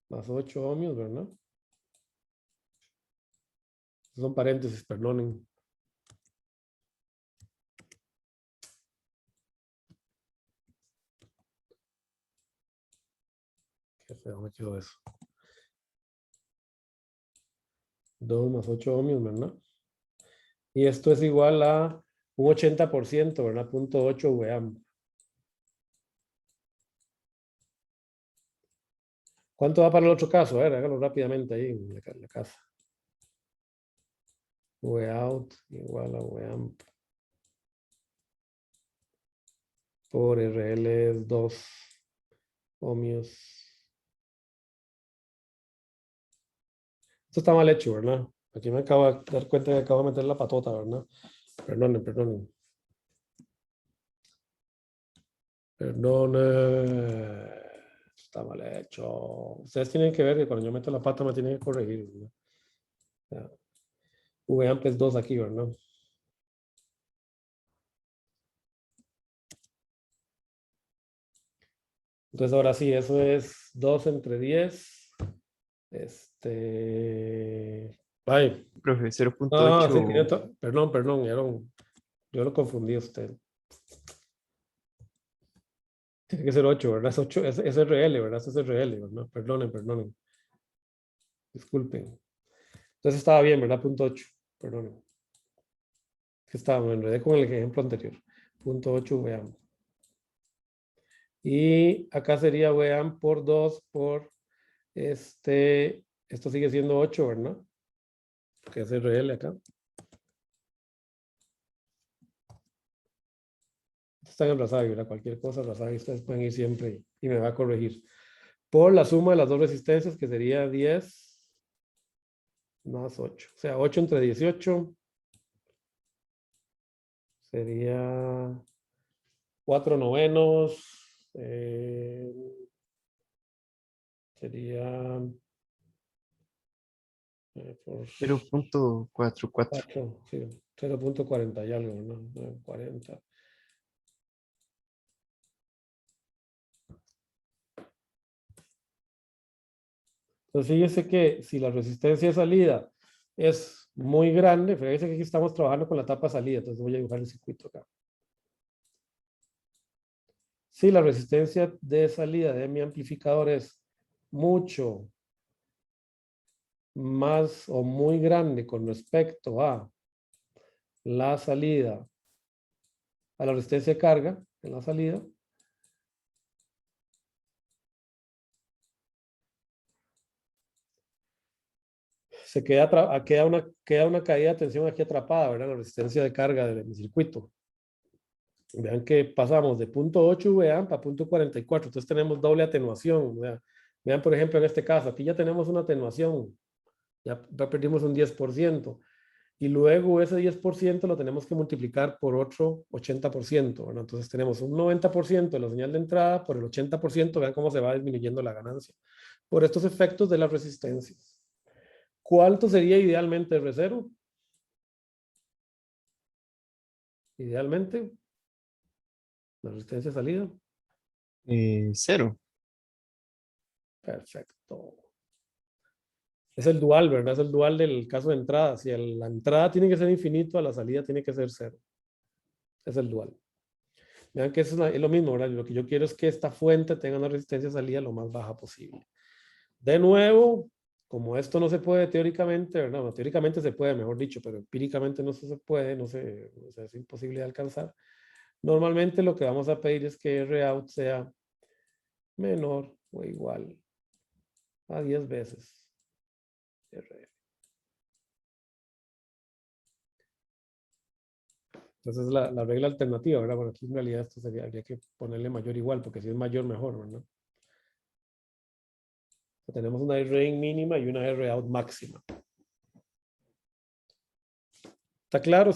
más 8 ohmios, ¿verdad? Son paréntesis, perdonen. Qué feo me quedó eso. 2 más 8 ohmios, ¿verdad? Y esto es igual a un 80%, ¿verdad? 0.8 V-amp. ¿Cuánto va para el otro caso? A ver, hágalo rápidamente ahí en la casa. V-out igual a V-amp por RL es 2 ohmios. Esto está mal hecho, ¿verdad? Aquí me acabo de dar cuenta que acabo de meter la patota, ¿verdad? Perdonen, perdonen. Perdone. Está mal hecho. Ustedes tienen que ver que cuando yo meto la pata me tienen que corregir, ¿verdad? V-amp es 2 aquí, ¿verdad? Entonces ahora sí, eso es 2 entre 10. Ay. Profe, Ah, sí, 0.8. perdón, yo lo confundí a usted. Tiene que ser 8, ¿verdad? Es 8, es RL, ¿verdad? Es RL, ¿verdad? Perdonen. Disculpen. Entonces estaba bien, ¿verdad? Punto 8. Perdonen. Que estaba, me enredé con el ejemplo anterior. Punto 8 vean. Y acá sería vean por 2 por esto sigue siendo 8, ¿verdad? Que es RL acá. Está en el Rasabi, ¿verdad? Cualquier cosa, Rasabi, ustedes pueden ir siempre y me va a corregir. Por la suma de las dos resistencias, que sería 10 más 8. O sea, 8 entre 18 sería 4 novenos. Sería por 0.44. 4, sí, 0.40 y algo, ¿no? 40. Entonces, fíjese que si la resistencia de salida es muy grande, fíjese que aquí estamos trabajando con la tapa de salida, entonces voy a dibujar el circuito acá. Si la resistencia de salida de mi amplificador es mucho más o muy grande con respecto a la salida, a la resistencia de carga en la salida, se queda una caída de tensión aquí atrapada, ¿verdad? La resistencia de carga de mi circuito. Vean que pasamos de punto 8 vean para punto 44. Entonces tenemos doble atenuación. Vean, por ejemplo, en este caso, aquí ya tenemos una atenuación. Ya perdimos un 10%. Y luego ese 10% lo tenemos que multiplicar por otro 80%. ¿Verdad? Entonces tenemos un 90% de la señal de entrada por el 80%. Vean cómo se va disminuyendo la ganancia. Por estos efectos de las resistencias. ¿Cuánto sería idealmente R0? Idealmente, la resistencia de salida. 0. Perfecto. Es el dual, ¿verdad? Es el dual del caso de entrada. Si la entrada tiene que ser infinito, la salida tiene que ser 0. Es el dual. Vean que es lo mismo, ¿verdad? Lo que yo quiero es que esta fuente tenga una resistencia de salida lo más baja posible. De nuevo, como esto no se puede teóricamente, ¿verdad? No, teóricamente se puede, mejor dicho, pero empíricamente no se puede, es imposible de alcanzar. Normalmente lo que vamos a pedir es que Rout sea menor o igual a 10 veces RL. Entonces es la regla alternativa, ¿verdad? Bueno, aquí en realidad esto habría que ponerle mayor igual, porque si es mayor, mejor, ¿verdad? Tenemos una R-in mínima y una R-out máxima. ¿Está claro?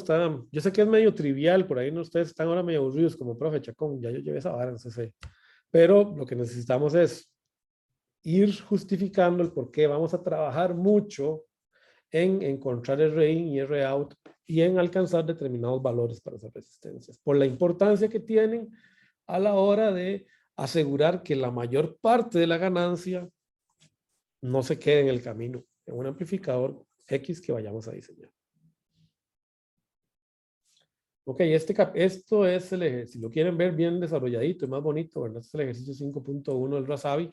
Yo sé que es medio trivial, por ahí no, ustedes están ahora medio aburridos como profe Chacón, ya yo llevé esa vara en CC. Pero lo que necesitamos es ir justificando el por qué vamos a trabajar mucho en encontrar R-in y R-out y en alcanzar determinados valores para esas resistencias, por la importancia que tienen a la hora de asegurar que la mayor parte de la ganancia no se quede en el camino, en un amplificador X que vayamos a diseñar. Ok, esto es el ejercicio, si lo quieren ver bien desarrolladito y más bonito, ¿verdad? Este es el ejercicio 5.1 del Rasabi.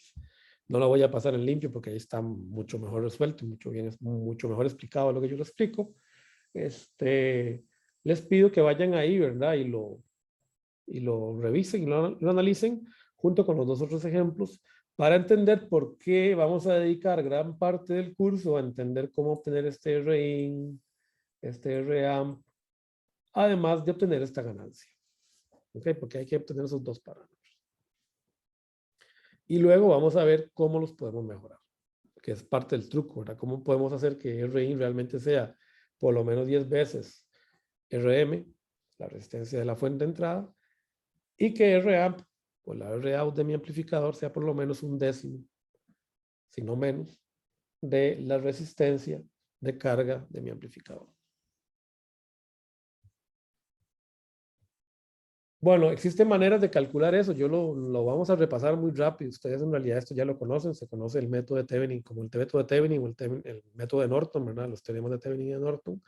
No lo voy a pasar en limpio porque ahí está mucho mejor resuelto, mucho mejor explicado lo que yo lo explico. Les pido que vayan ahí, ¿verdad? Y lo revisen y lo analicen junto con los dos otros ejemplos para entender por qué vamos a dedicar gran parte del curso a entender cómo obtener este RIN, este RAMP, además de obtener esta ganancia. ¿Ok? Porque hay que obtener esos dos parámetros. Y luego vamos a ver cómo los podemos mejorar, que es parte del truco, ¿verdad? Cómo podemos hacer que RIN realmente sea por lo menos 10 veces RM, la resistencia de la fuente de entrada, y que RAMP, o la ROut de mi amplificador, sea por lo menos un décimo, si no menos, de la resistencia de carga de mi amplificador. Bueno, existen maneras de calcular eso. Yo lo vamos a repasar muy rápido. Ustedes en realidad esto ya lo conocen. Se conoce el método de Thevenin como el método de Thevenin o el método de Norton, ¿verdad? Los teoremas de Thevenin y de Norton.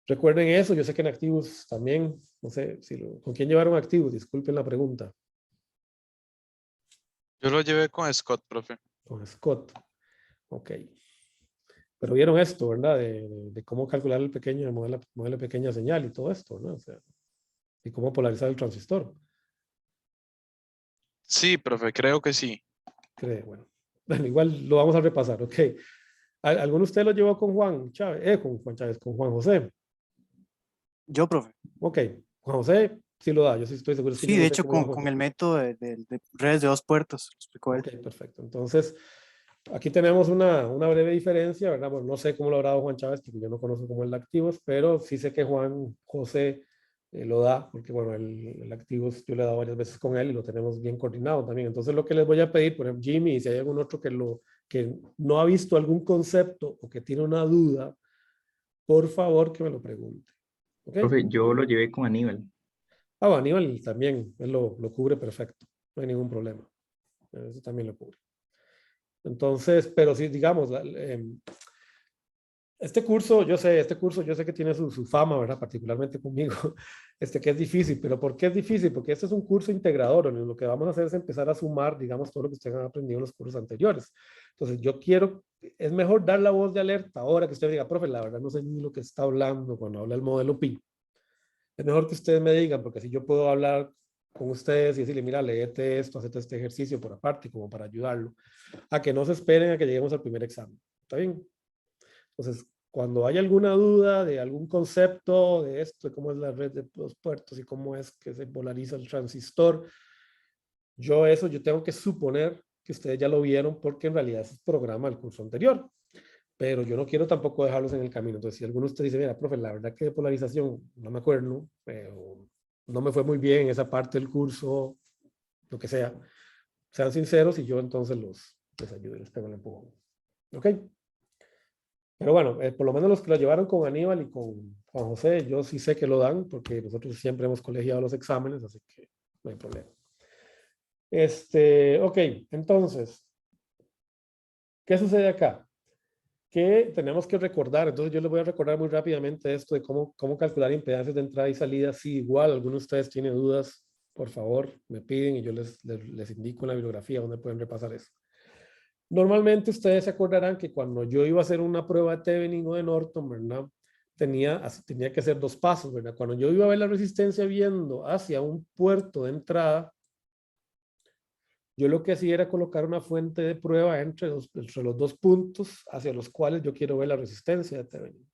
Recuerden eso. Yo sé que en Activus también, no sé, ¿con quién llevaron Activus? Disculpen la pregunta. Yo lo llevé con Scott, profe. Con Scott. Ok. Pero vieron esto, ¿verdad? De cómo calcular el pequeño, el modelo de pequeña señal y todo esto, ¿no? O sea, y cómo polarizar el transistor. Sí, profe, creo que sí. Bueno. Bueno, igual lo vamos a repasar, ok. ¿Alguno de ustedes lo llevó con Juan Chávez? Con Juan Chávez, con Juan José. Yo, profe. Ok, Juan José sí lo da, yo sí estoy seguro. Es que Sí, yo de no sé hecho, cómo lo con hago. el método de redes de 2 puertos, lo explicó él. Ok, perfecto. Entonces, aquí tenemos una breve diferencia, ¿verdad? Bueno, no sé cómo lo habrá dado Juan Chávez, porque yo no conozco cómo el de activos, pero sí sé que Juan José lo da, porque bueno, el activos yo le he dado varias veces con él y lo tenemos bien coordinado también. Entonces, lo que les voy a pedir, por ejemplo, Jimmy, y si hay algún otro que no ha visto algún concepto o que tiene una duda, por favor que me lo pregunte. ¿Ok? Profe, yo lo llevé con Aníbal. Ah, bueno, Aníbal también, él lo cubre perfecto, no hay ningún problema. Eso también lo cubre. Entonces, pero sí, digamos, este curso yo sé que tiene su fama, ¿verdad? Particularmente conmigo, que es difícil, pero ¿por qué es difícil? Porque este es un curso integrador, donde lo que vamos a hacer es empezar a sumar, digamos, todo lo que ustedes han aprendido en los cursos anteriores. Entonces, es mejor dar la voz de alerta ahora que usted diga, profe, la verdad no sé ni lo que está hablando cuando habla el modelo Pi. Es mejor que ustedes me digan, porque si yo puedo hablar con ustedes y decirle, mira, léete esto, hacete este ejercicio por aparte, como para ayudarlo, a que no se esperen a que lleguemos al primer examen. ¿Está bien? Entonces, cuando hay alguna duda de algún concepto de esto, de cómo es la red de los puertos y cómo es que se polariza el transistor, yo tengo que suponer que ustedes ya lo vieron porque en realidad es el programa del curso anterior. Pero yo no quiero tampoco dejarlos en el camino. Entonces, si alguno de ustedes dice, mira, profe, la verdad que de polarización no me acuerdo, pero no me fue muy bien en esa parte del curso, lo que sea, sean sinceros y yo entonces les ayudo y les pego el empujón. ¿Ok? Pero bueno, por lo menos los que lo llevaron con Aníbal y con Juan José, yo sí sé que lo dan porque nosotros siempre hemos colegiado los exámenes, así que no hay problema. Ok, entonces, ¿qué sucede acá? Que tenemos que recordar, entonces yo les voy a recordar muy rápidamente esto de cómo calcular impedancias de entrada y salida. Si igual alguno de ustedes tiene dudas, por favor, me piden y yo les indico en la bibliografía donde pueden repasar eso. Normalmente ustedes se acordarán que cuando yo iba a hacer una prueba de Thevenin o de Norton, ¿verdad? Tenía que hacer 2 pasos, ¿verdad? Cuando yo iba a ver la resistencia viendo hacia un puerto de entrada, yo lo que hacía era colocar una fuente de prueba entre los 2 puntos hacia los cuales yo quiero ver la resistencia de Thevenin.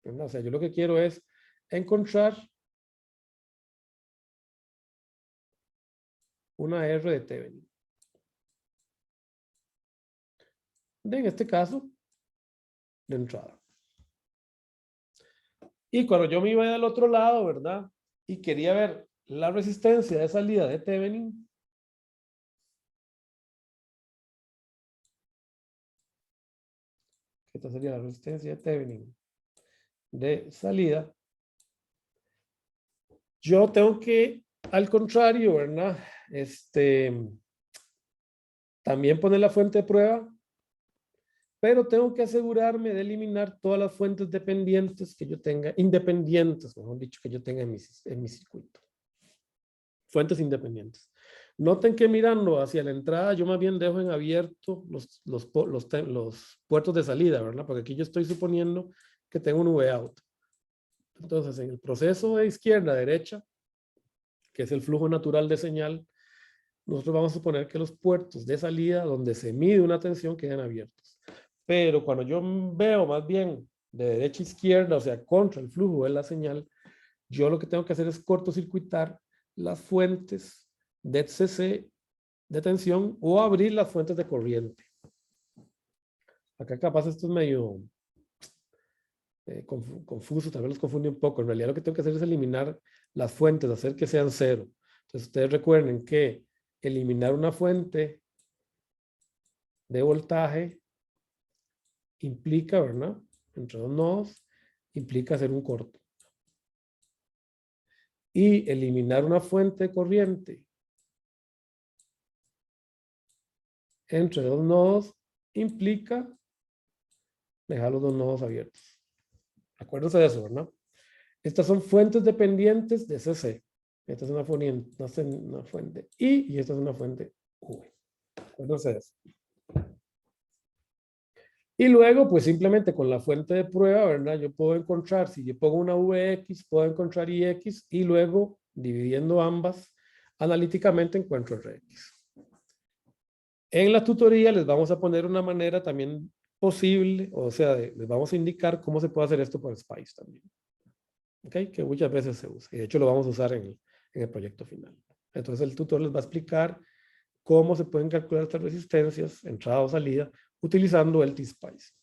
¿Verdad? O sea, yo lo que quiero es encontrar una R de Thevenin. En este caso, de entrada. Y cuando yo me iba del otro lado, ¿verdad? Y quería ver la resistencia de salida de Thevenin, que esta sería la resistencia de Thevenin de salida, yo tengo que, al contrario, ¿verdad? También poner la fuente de prueba, pero tengo que asegurarme de eliminar todas las fuentes dependientes que yo tenga, independientes, mejor dicho, que yo tenga en mi circuito. Fuentes independientes. Noten que mirando hacia la entrada, yo más bien dejo en abierto los puertos de salida, ¿verdad? Porque aquí yo estoy suponiendo que tengo un V-out. Entonces, en el proceso de izquierda a derecha, que es el flujo natural de señal, nosotros vamos a suponer que los puertos de salida donde se mide una tensión quedan abiertos. Pero cuando yo veo más bien de derecha a izquierda, o sea, contra el flujo de la señal, yo lo que tengo que hacer es cortocircuitar las fuentes de CC de tensión o abrir las fuentes de corriente. Acá capaz esto es medio confuso, tal vez los confunde un poco. En realidad lo que tengo que hacer es eliminar las fuentes, hacer que sean cero. Entonces ustedes recuerden que eliminar una fuente de voltaje implica, ¿verdad? Entre 2 nodos, implica hacer un corto. Y eliminar una fuente de corriente entre 2 nodos implica dejar los 2 nodos abiertos. Acuérdense de eso, ¿verdad? Estas son fuentes dependientes de CC. Esta es una fuente I y esta es una fuente V. Acuérdense de eso. Y luego, pues simplemente con la fuente de prueba, ¿verdad? Yo puedo encontrar, si yo pongo una Vx, puedo encontrar Ix y luego, dividiendo ambas, analíticamente encuentro Rx. En la tutoría les vamos a poner una manera también posible, o sea, les vamos a indicar cómo se puede hacer esto por Spice también. ¿Ok? Que muchas veces se usa. Y de hecho lo vamos a usar en el proyecto final. Entonces el tutor les va a explicar cómo se pueden calcular estas resistencias, entrada o salida, utilizando el T-Spice.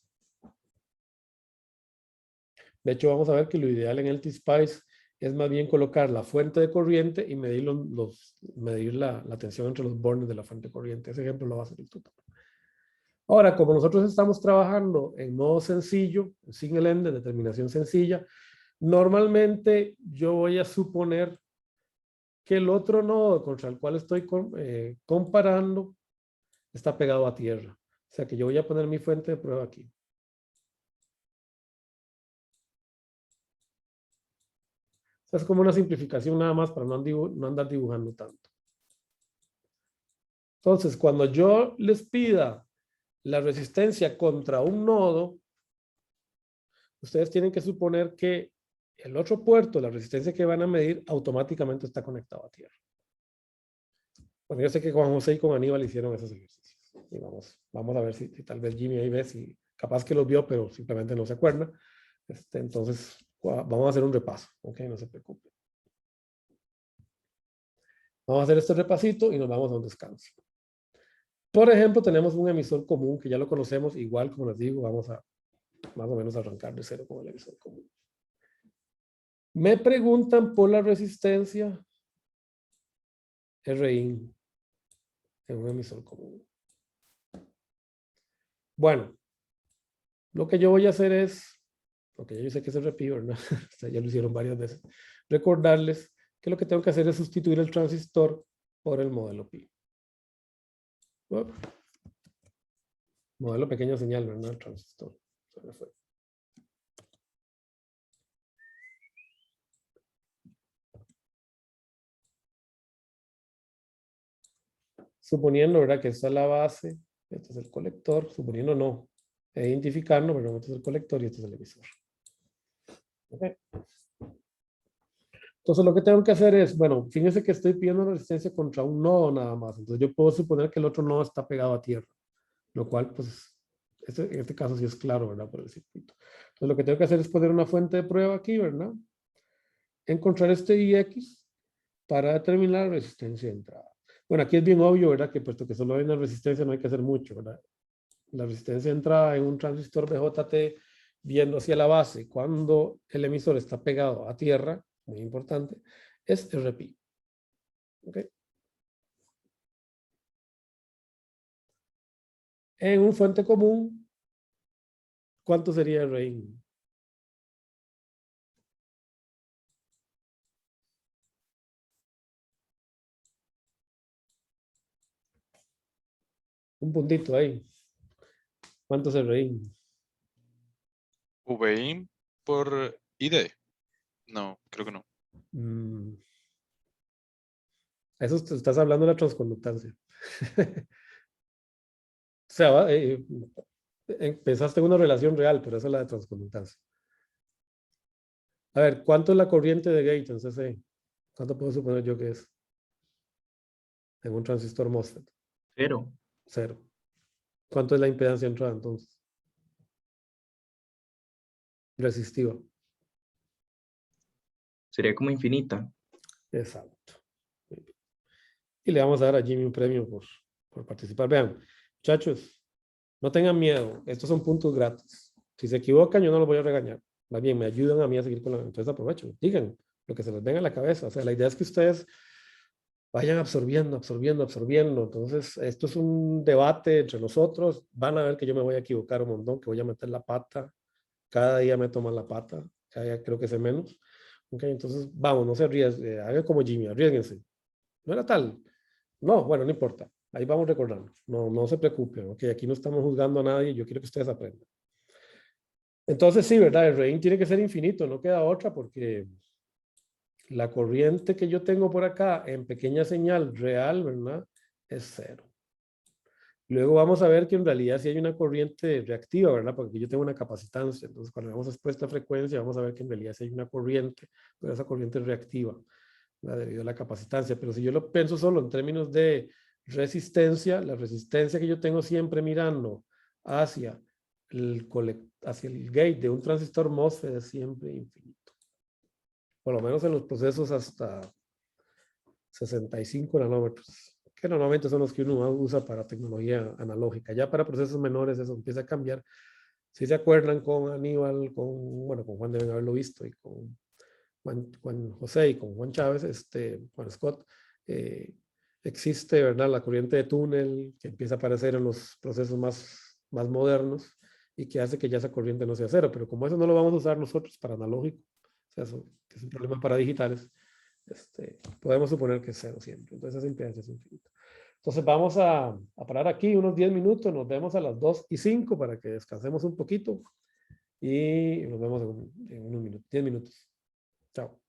De hecho, vamos a ver que lo ideal en el T-Spice es más bien colocar la fuente de corriente y medir, medir la tensión entre los bornes de la fuente de corriente. Ese ejemplo lo va a hacer el tutor. Ahora, como nosotros estamos trabajando en modo sencillo, sin el end, de determinación sencilla, normalmente yo voy a suponer que el otro nodo contra el cual estoy comparando está pegado a tierra. O sea que yo voy a poner mi fuente de prueba aquí. O sea, es como una simplificación nada más para no andar dibujando tanto. Entonces, cuando yo les pida la resistencia contra un nodo, ustedes tienen que suponer que el otro puerto, la resistencia que van a medir, automáticamente está conectado a tierra. Bueno, yo sé que con José y con Aníbal hicieron esos ejercicios. Y vamos a ver si tal vez Jimmy ahí ve, si capaz que los vio, pero simplemente no se acuerda. Entonces, vamos a hacer un repaso, ¿ok? No se preocupen. Vamos a hacer este repasito y nos vamos a un descanso. Por ejemplo, tenemos un emisor común que ya lo conocemos, igual como les digo, vamos a más o menos arrancar de cero con el emisor común. Me preguntan por la resistencia Rin en un emisor común. Bueno, lo que yo voy a hacer es, porque yo sé que es el repito, ¿verdad? Ya lo hicieron varias veces, recordarles que lo que tengo que hacer es sustituir el transistor por el modelo pi. Modelo pequeño señal, ¿verdad? El transistor. Se me fue. Suponiendo, ¿verdad? Que esta es la base, este es el colector, suponiendo no, identificarlo, pero este es el colector y este es el emisor. Okay. Entonces lo que tengo que hacer es, bueno, fíjense que estoy pidiendo resistencia contra un nodo nada más, entonces yo puedo suponer que el otro nodo está pegado a tierra, lo cual pues, en este caso sí es claro, ¿verdad? Por el circuito. Entonces lo que tengo que hacer es poner una fuente de prueba aquí, ¿verdad? Encontrar este IX para determinar la resistencia de entrada. Bueno, aquí es bien obvio, ¿verdad? Que puesto que solo hay una resistencia no hay que hacer mucho, ¿verdad? La resistencia de entrada en un transistor BJT viendo hacia la base cuando el emisor está pegado a tierra, muy importante, es RP. ¿Okay? En un fuente común, ¿cuánto sería Rin? Un puntito ahí. ¿Cuánto es el Rin? VI por ID. No, creo que no. Eso te estás hablando de la transconductancia. O sea, pensaste en una relación real, pero esa es la de transconductancia. A ver, ¿cuánto es la corriente de gate en CC? ¿Cuánto puedo suponer yo que es? En un transistor MOSFET. 0. 0. ¿Cuánto es la impedancia entrada entonces? Resistiva. Sería como infinita. Exacto. Y le vamos a dar a Jimmy un premio por participar. Vean, muchachos, no tengan miedo. Estos son puntos gratis. Si se equivocan, yo no los voy a regañar. Más bien, me ayudan a mí a seguir con la... Entonces aprovechen. Digan lo que se les venga a la cabeza. O sea, la idea es que ustedes vayan absorbiendo. Entonces, esto es un debate entre nosotros. Van a ver que yo me voy a equivocar un montón, que voy a meter la pata. Cada día me toman la pata. Cada día creo que sé menos. Okay, entonces, vamos, no se arriesguen. Hagan como Jimmy, arriesguense. No era tal. No, bueno, no importa. Ahí vamos recordando. No se preocupen. Okay, aquí no estamos juzgando a nadie. Yo quiero que ustedes aprendan. Entonces, sí, ¿verdad? El Rein tiene que ser infinito. No queda otra porque la corriente que yo tengo por acá en pequeña señal real, ¿verdad? Es 0. Luego vamos a ver que en realidad sí hay una corriente reactiva, ¿verdad? Porque yo tengo una capacitancia. Entonces, cuando vamos expuesta a frecuencia, vamos a ver que en realidad sí hay una corriente, pero esa corriente es reactiva, ¿verdad? Debido a la capacitancia. Pero si yo lo pienso solo en términos de resistencia, la resistencia que yo tengo siempre mirando hacia hacia el gate de un transistor MOSFET es siempre infinito. Por lo menos en los procesos hasta 65 nanómetros, que normalmente son los que uno usa para tecnología analógica. Ya para procesos menores eso empieza a cambiar. Si se acuerdan con Aníbal, bueno, con Juan deben haberlo visto, y con Juan José y con Juan Chávez, Juan Scott, existe, ¿verdad?, la corriente de túnel que empieza a aparecer en los procesos más modernos y que hace que ya esa corriente no sea cero. Pero como eso no lo vamos a usar nosotros para analógico, o sea, eso que es un problema para digitales, podemos suponer que es cero siempre. Entonces esa impedancia es infinita. Entonces vamos a parar aquí unos 10 minutos. Nos vemos a las 2:05 para que descansemos un poquito. Y nos vemos en unos minutos, 10 minutos. Chao.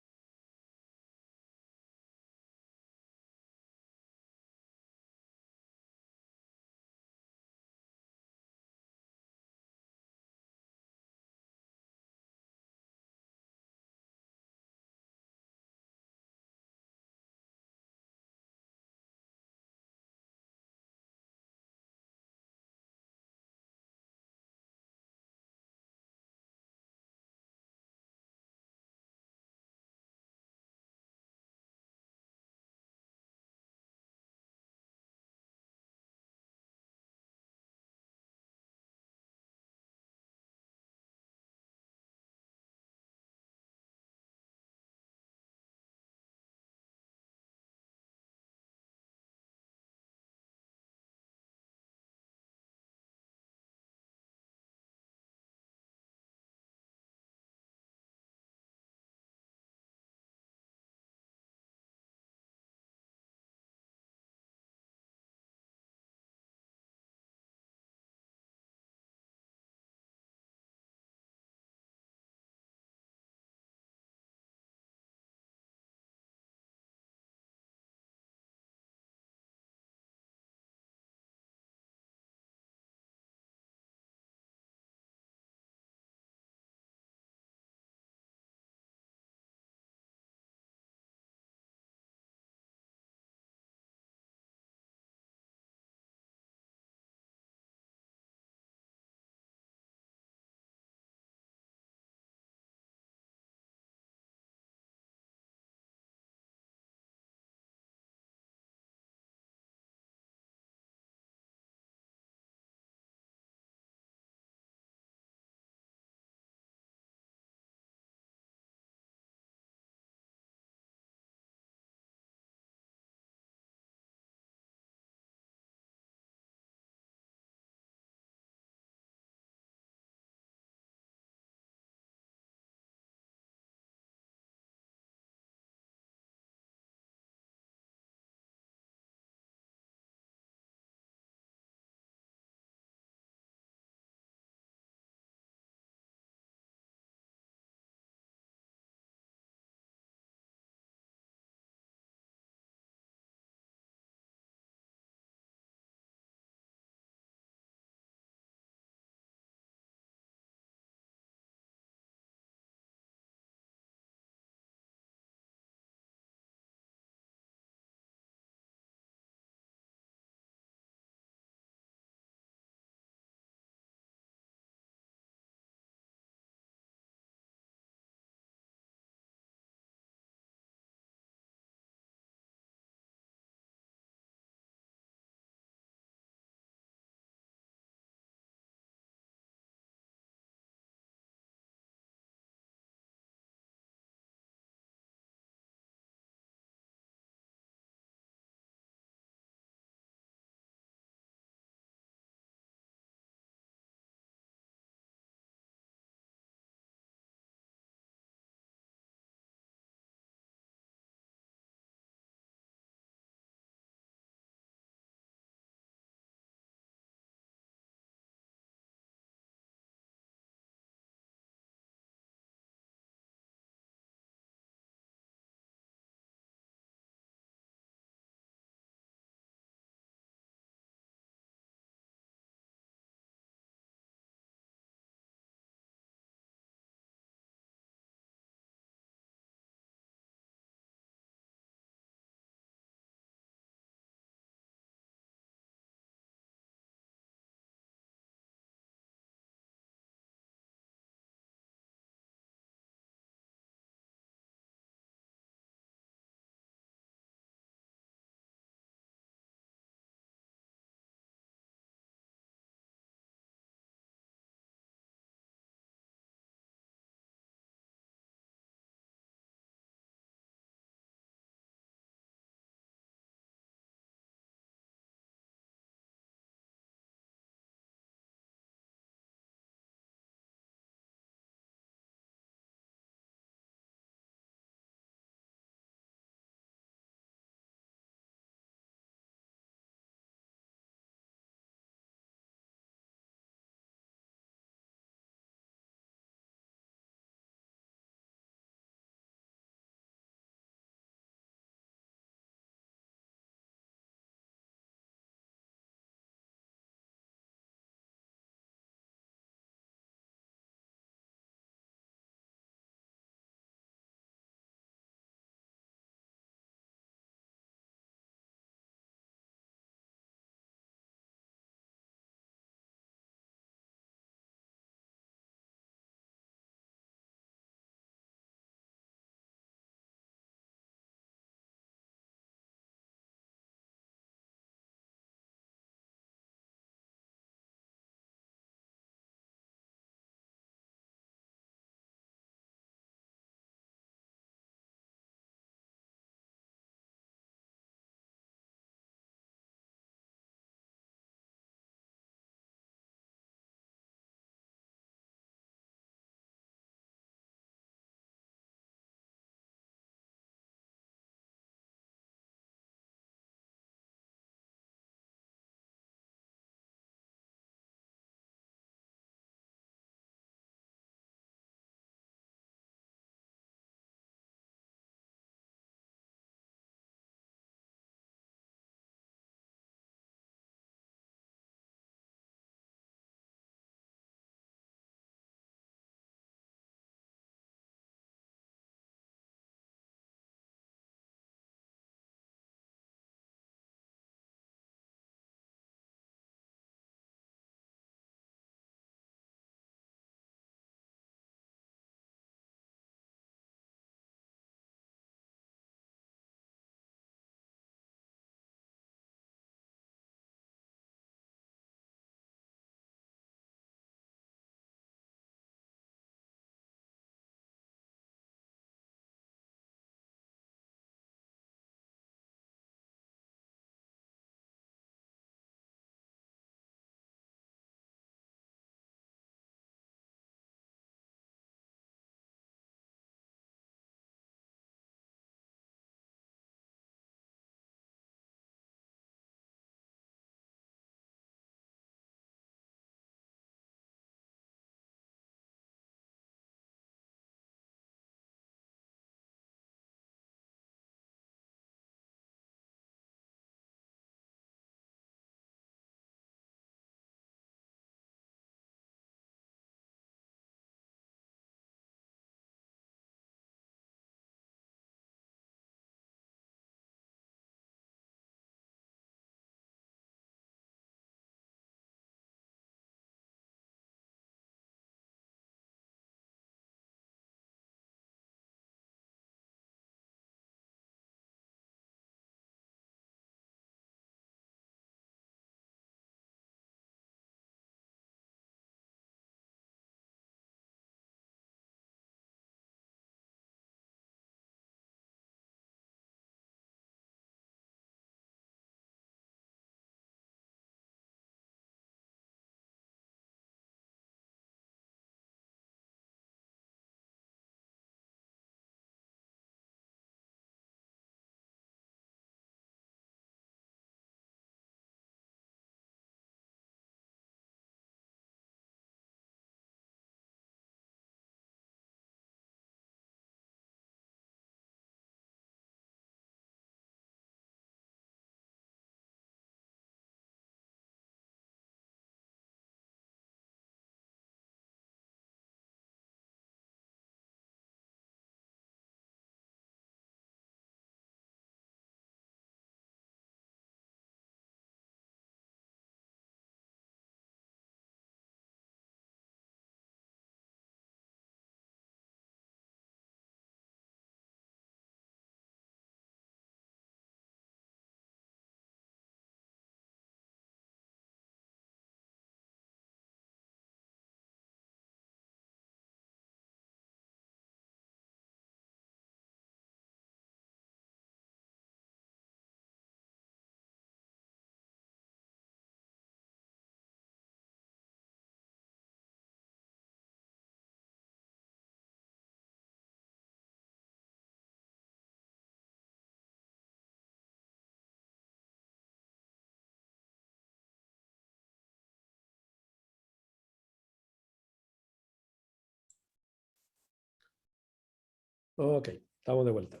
Ok, estamos de vuelta.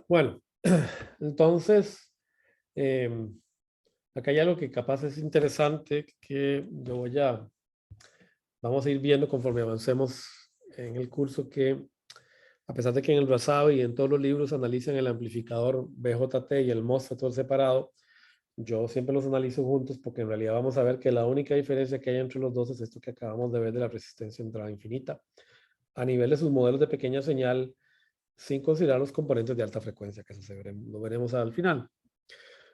Bueno, entonces, acá hay algo que capaz es interesante que vamos a ir viendo conforme avancemos en el curso, que a pesar de que en el Rasabi y en todos los libros analizan el amplificador BJT y el MOSFET por separado, yo siempre los analizo juntos porque en realidad vamos a ver que la única diferencia que hay entre los dos es esto que acabamos de ver de la resistencia entrada infinita a nivel de sus modelos de pequeña señal, sin considerar los componentes de alta frecuencia, que eso lo veremos al final.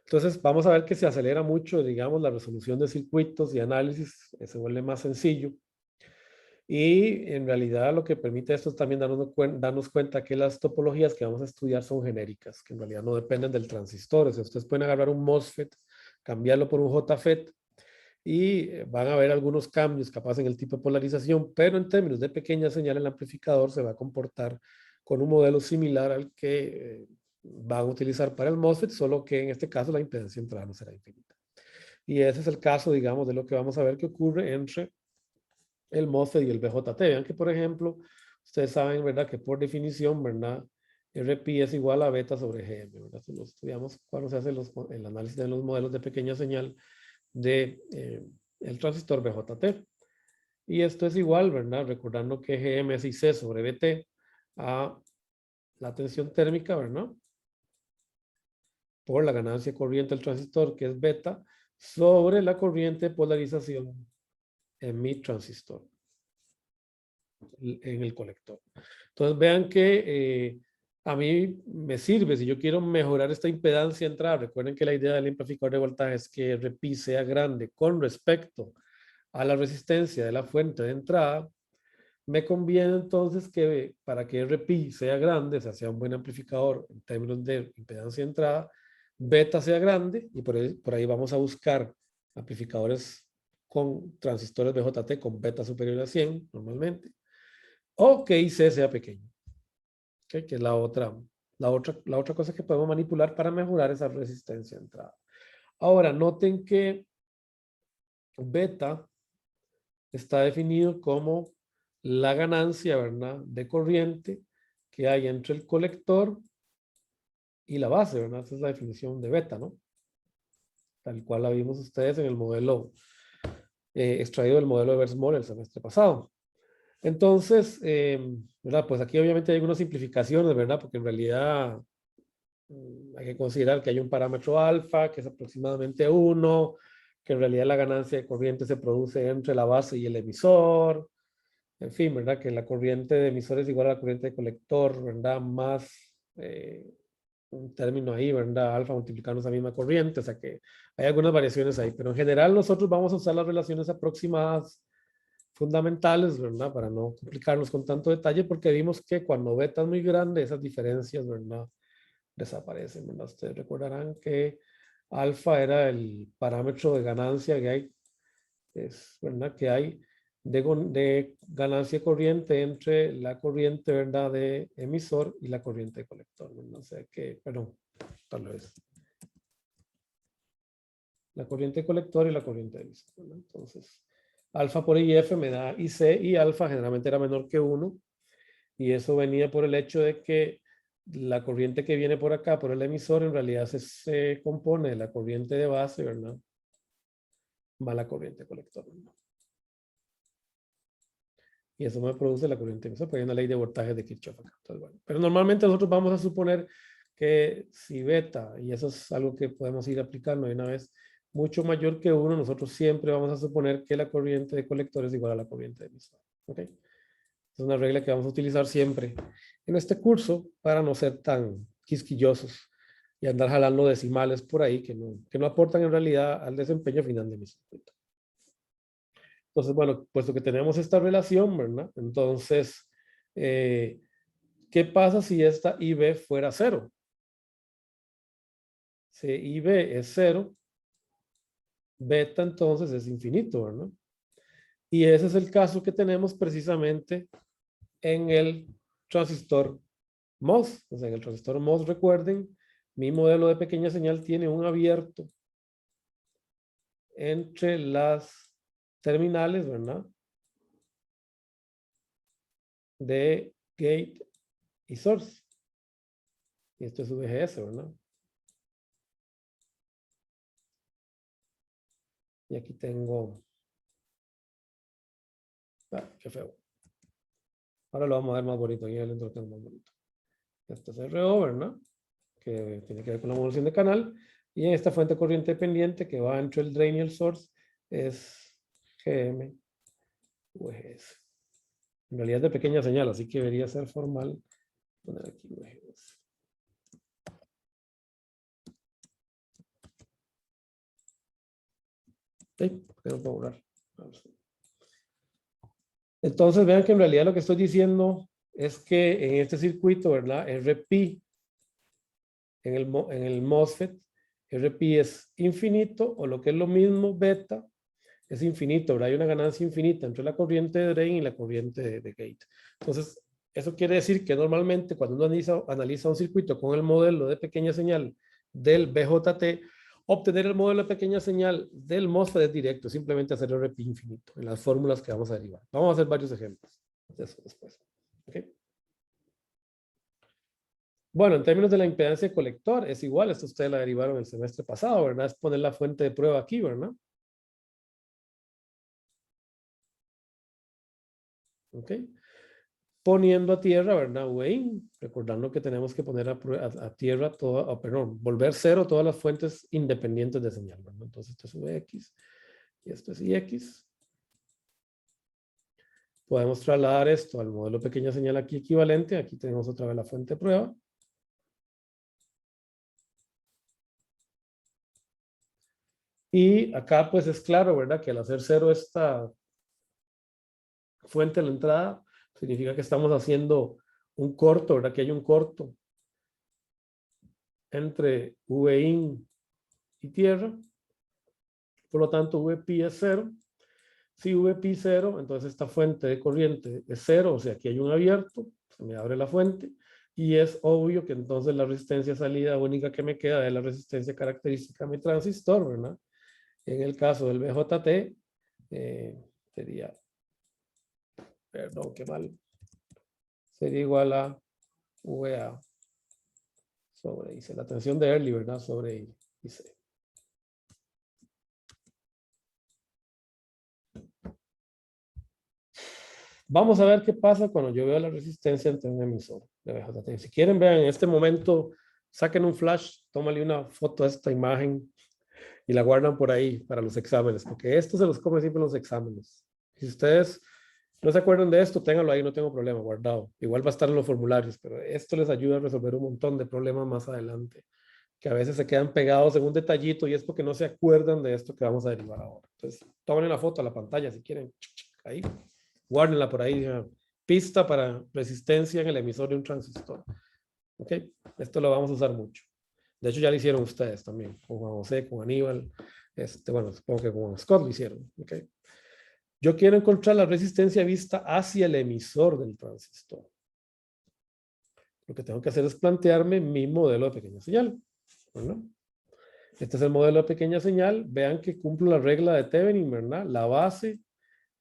Entonces vamos a ver que se acelera mucho, digamos, la resolución de circuitos y análisis, se vuelve más sencillo. Y en realidad lo que permite esto es también darnos cuenta que las topologías que vamos a estudiar son genéricas, que en realidad no dependen del transistor. O sea, ustedes pueden agarrar un MOSFET, cambiarlo por un JFET y van a ver algunos cambios capaz en el tipo de polarización, pero en términos de pequeña señal el amplificador se va a comportar con un modelo similar al que van a utilizar para el MOSFET, solo que en este caso la impedancia entrada no será infinita. Y ese es el caso, digamos, de lo que vamos a ver que ocurre entre el MOSFET y el BJT. Vean que, por ejemplo, ustedes saben, ¿verdad?, que por definición, ¿verdad?, RPI es igual a beta sobre GM, ¿verdad? Si lo estudiamos cuando se hace el análisis de los modelos de pequeña señal de el transistor BJT. Y esto es igual, ¿verdad?, recordando que GM es IC sobre BT a la tensión térmica, ¿verdad?, por la ganancia corriente del transistor, que es beta, sobre la corriente de polarización en mi transistor, en el colector. Entonces vean que a mí me sirve, si yo quiero mejorar esta impedancia entrada, recuerden que la idea del amplificador de voltaje es que RPI sea grande con respecto a la resistencia de la fuente de entrada, me conviene entonces que para que RPI sea grande, o sea, sea un buen amplificador en términos de impedancia de entrada, beta sea grande, y por ahí vamos a buscar amplificadores con transistores BJT con beta superior a 100 normalmente, o que IC sea pequeño, ¿okay?, que es la otra cosa que podemos manipular para mejorar esa resistencia de entrada. Ahora, noten que beta está definido como la ganancia, ¿verdad?, de corriente que hay entre el colector y la base, ¿verdad? Esa es la definición de beta, ¿no? Tal cual la vimos ustedes en el modelo extraído del modelo de Versmore el semestre pasado. Entonces, ¿verdad?, pues aquí obviamente hay algunas simplificaciones, ¿verdad?, porque en realidad hay que considerar que hay un parámetro alfa que es aproximadamente 1, que en realidad la ganancia de corriente se produce entre la base y el emisor. En fin, ¿verdad?, que la corriente de emisor es igual a la corriente de colector, ¿verdad?, más un término ahí, ¿verdad?, alfa multiplicando esa misma corriente. O sea que hay algunas variaciones ahí, pero en general nosotros vamos a usar las relaciones aproximadas fundamentales, ¿verdad?, para no complicarnos con tanto detalle, porque vimos que cuando beta es muy grande, esas diferencias, ¿verdad?, desaparecen, ¿verdad? Ustedes recordarán que alfa era el parámetro de ganancia que hay, ¿verdad?, que hay de ganancia corriente entre la corriente, ¿verdad?, de emisor y la corriente de colector, ¿verdad? O sea que, perdón, tal vez. La corriente de colector y la corriente de emisor, ¿verdad? Entonces, alfa por IF me da IC, y alfa generalmente era menor que 1, y eso venía por el hecho de que la corriente que viene por acá, por el emisor, en realidad se compone de la corriente de base, ¿verdad?, más la corriente de colector, ¿verdad? Y eso me produce la corriente emisor, porque hay una ley de voltaje de Kirchhoff acá. Entonces, bueno, pero normalmente nosotros vamos a suponer que si beta, y eso es algo que podemos ir aplicando de una vez, mucho mayor que 1, nosotros siempre vamos a suponer que la corriente de colector es igual a la corriente de emisor. ¿Ok? Es una regla que vamos a utilizar siempre en este curso para no ser tan quisquillosos y andar jalando decimales por ahí que no aportan en realidad al desempeño final de mi circuito. Entonces, bueno, puesto que tenemos esta relación, ¿verdad? Entonces, ¿qué pasa si esta IB fuera 0? Si IB es 0, beta entonces es infinito, ¿verdad? Y ese es el caso que tenemos precisamente en el transistor MOS. O sea, en el transistor MOS, recuerden, mi modelo de pequeña señal tiene un abierto entre las terminales, ¿verdad?, de gate y source. Y esto es VGS, ¿verdad? Y aquí tengo... qué feo. Ahora lo vamos a ver más bonito. Aquí adentro lo tengo más bonito. Esto es RO, ¿verdad? Que tiene que ver con la modulación de canal. Y en esta fuente corriente dependiente que va entre el drain y el source es GM VGS. En realidad es de pequeña señal, así que debería ser formal. Poner aquí VGS. No puedo borrar. Entonces vean que en realidad lo que estoy diciendo es que en este circuito, ¿verdad? RP en el MOSFET, RP es infinito, o lo que es lo mismo, beta es infinito, ¿verdad? Hay una ganancia infinita entre la corriente de drain y la corriente de gate. Entonces, eso quiere decir que normalmente cuando uno analiza un circuito con el modelo de pequeña señal del BJT, obtener el modelo de pequeña señal del MOSFET es directo, simplemente hacer RP infinito en las fórmulas que vamos a derivar. Vamos a hacer varios ejemplos de eso después. ¿Okay? Bueno, en términos de la impedancia de colector, es igual, esto ustedes la derivaron el semestre pasado, ¿verdad? Es poner la fuente de prueba aquí, ¿verdad? ¿Ok? Poniendo a tierra, ¿verdad? Wayne, recordando que tenemos que poner a tierra perdón, volver cero todas las fuentes independientes de señal, ¿verdad? Entonces esto es VX y esto es IX. Podemos trasladar esto al modelo pequeña señal aquí equivalente. Aquí tenemos otra vez la fuente de prueba. Y acá pues es claro, ¿verdad? Que al hacer cero esta fuente de la entrada, significa que estamos haciendo un corto, ¿verdad? Que hay un corto entre Vin y tierra. Por lo tanto, Vp es cero. Si Vp es cero, entonces esta fuente de corriente es cero, o sea, aquí hay un abierto, se me abre la fuente, y es obvio que entonces la resistencia salida única que me queda es la resistencia característica de mi transistor, ¿verdad? En el caso del BJT, sería, perdón, qué mal, sería igual a VA sobre IC, la tensión de Early, ¿verdad? Sobre IC. Vamos a ver qué pasa cuando yo veo la resistencia entre un emisor de BJT. Si quieren, vean, en este momento, saquen un flash, tómale una foto a esta imagen y la guardan por ahí para los exámenes, porque esto se los come siempre en los exámenes. Si ustedes no se acuerdan de esto, ténganlo ahí, no tengo problema, guardado. Igual va a estar en los formularios, pero esto les ayuda a resolver un montón de problemas más adelante, que a veces se quedan pegados en un detallito y es porque no se acuerdan de esto que vamos a derivar ahora. Entonces, tomen la foto a la pantalla si quieren, ahí. Guárdenla por ahí, pista para resistencia en el emisor de un transistor. ¿Ok? Esto lo vamos a usar mucho. De hecho, ya lo hicieron ustedes también, con Juan José, con Aníbal, bueno, supongo que con Scott lo hicieron. ¿Ok? Yo quiero encontrar la resistencia vista hacia el emisor del transistor. Lo que tengo que hacer es plantearme mi modelo de pequeña señal. ¿Verdad? Este es el modelo de pequeña señal. Vean que cumplo la regla de Thevenin, ¿verdad? La base.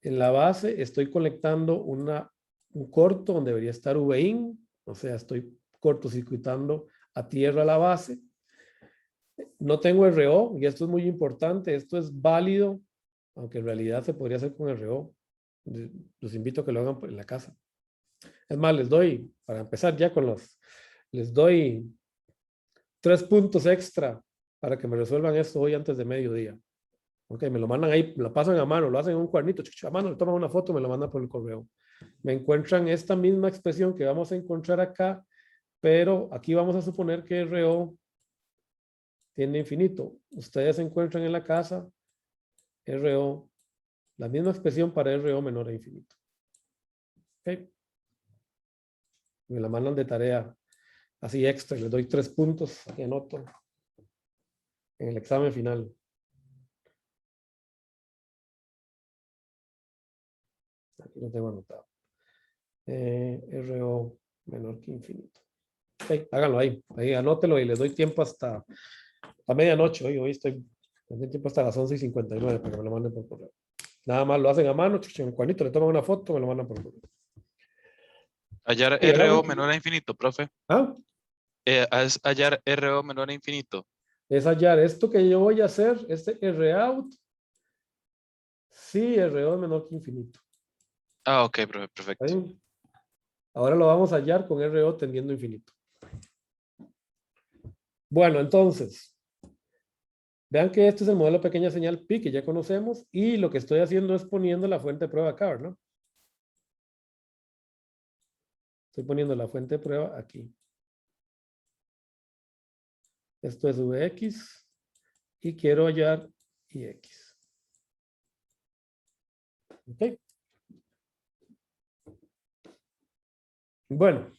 En la base estoy conectando un corto donde debería estar Vin, o sea, estoy cortocircuitando a tierra la base. No tengo RO, y esto es muy importante, esto es válido, aunque en realidad se podría hacer con RO. Los invito a que lo hagan en la casa. Es más, les doy, para empezar ya les doy 3 puntos extra para que me resuelvan esto hoy antes de mediodía. Ok, me lo mandan ahí, lo pasan a mano, lo hacen en un cuadernito, a mano, le toman una foto, me lo mandan por el correo. Me encuentran esta misma expresión que vamos a encontrar acá, pero aquí vamos a suponer que RO tiene infinito. Ustedes encuentran en la casa RO, la misma expresión para RO menor a infinito. Ok. Me la mandan de tarea así extra, les doy 3 puntos, aquí anoto, en el examen final. Aquí lo tengo anotado. RO menor que infinito. Okay, háganlo ahí anótelo y les doy tiempo hasta a medianoche. Hoy estoy teniendo tiempo hasta las 11:59 para que me lo manden por correo. Nada más lo hacen a mano, en el cuadrito le toman una foto, me lo mandan por correo. Hallar Sí, RO hagamos- menor a infinito, profe. ¿Ah? Es hallar RO menor a infinito. Es hallar esto que yo voy a hacer, este ROUT, sí, RO es menor que infinito. Ah, ok, profe, ¿Está perfecto. bien? Ahora lo vamos a hallar con RO tendiendo a infinito. Bueno, entonces, vean que este es el modelo de pequeña señal pi que ya conocemos y lo que estoy haciendo es poniendo la fuente de prueba acá, ¿verdad? Estoy poniendo la fuente de prueba aquí. Esto es Vx y quiero hallar Ix. ¿Ok? Bueno,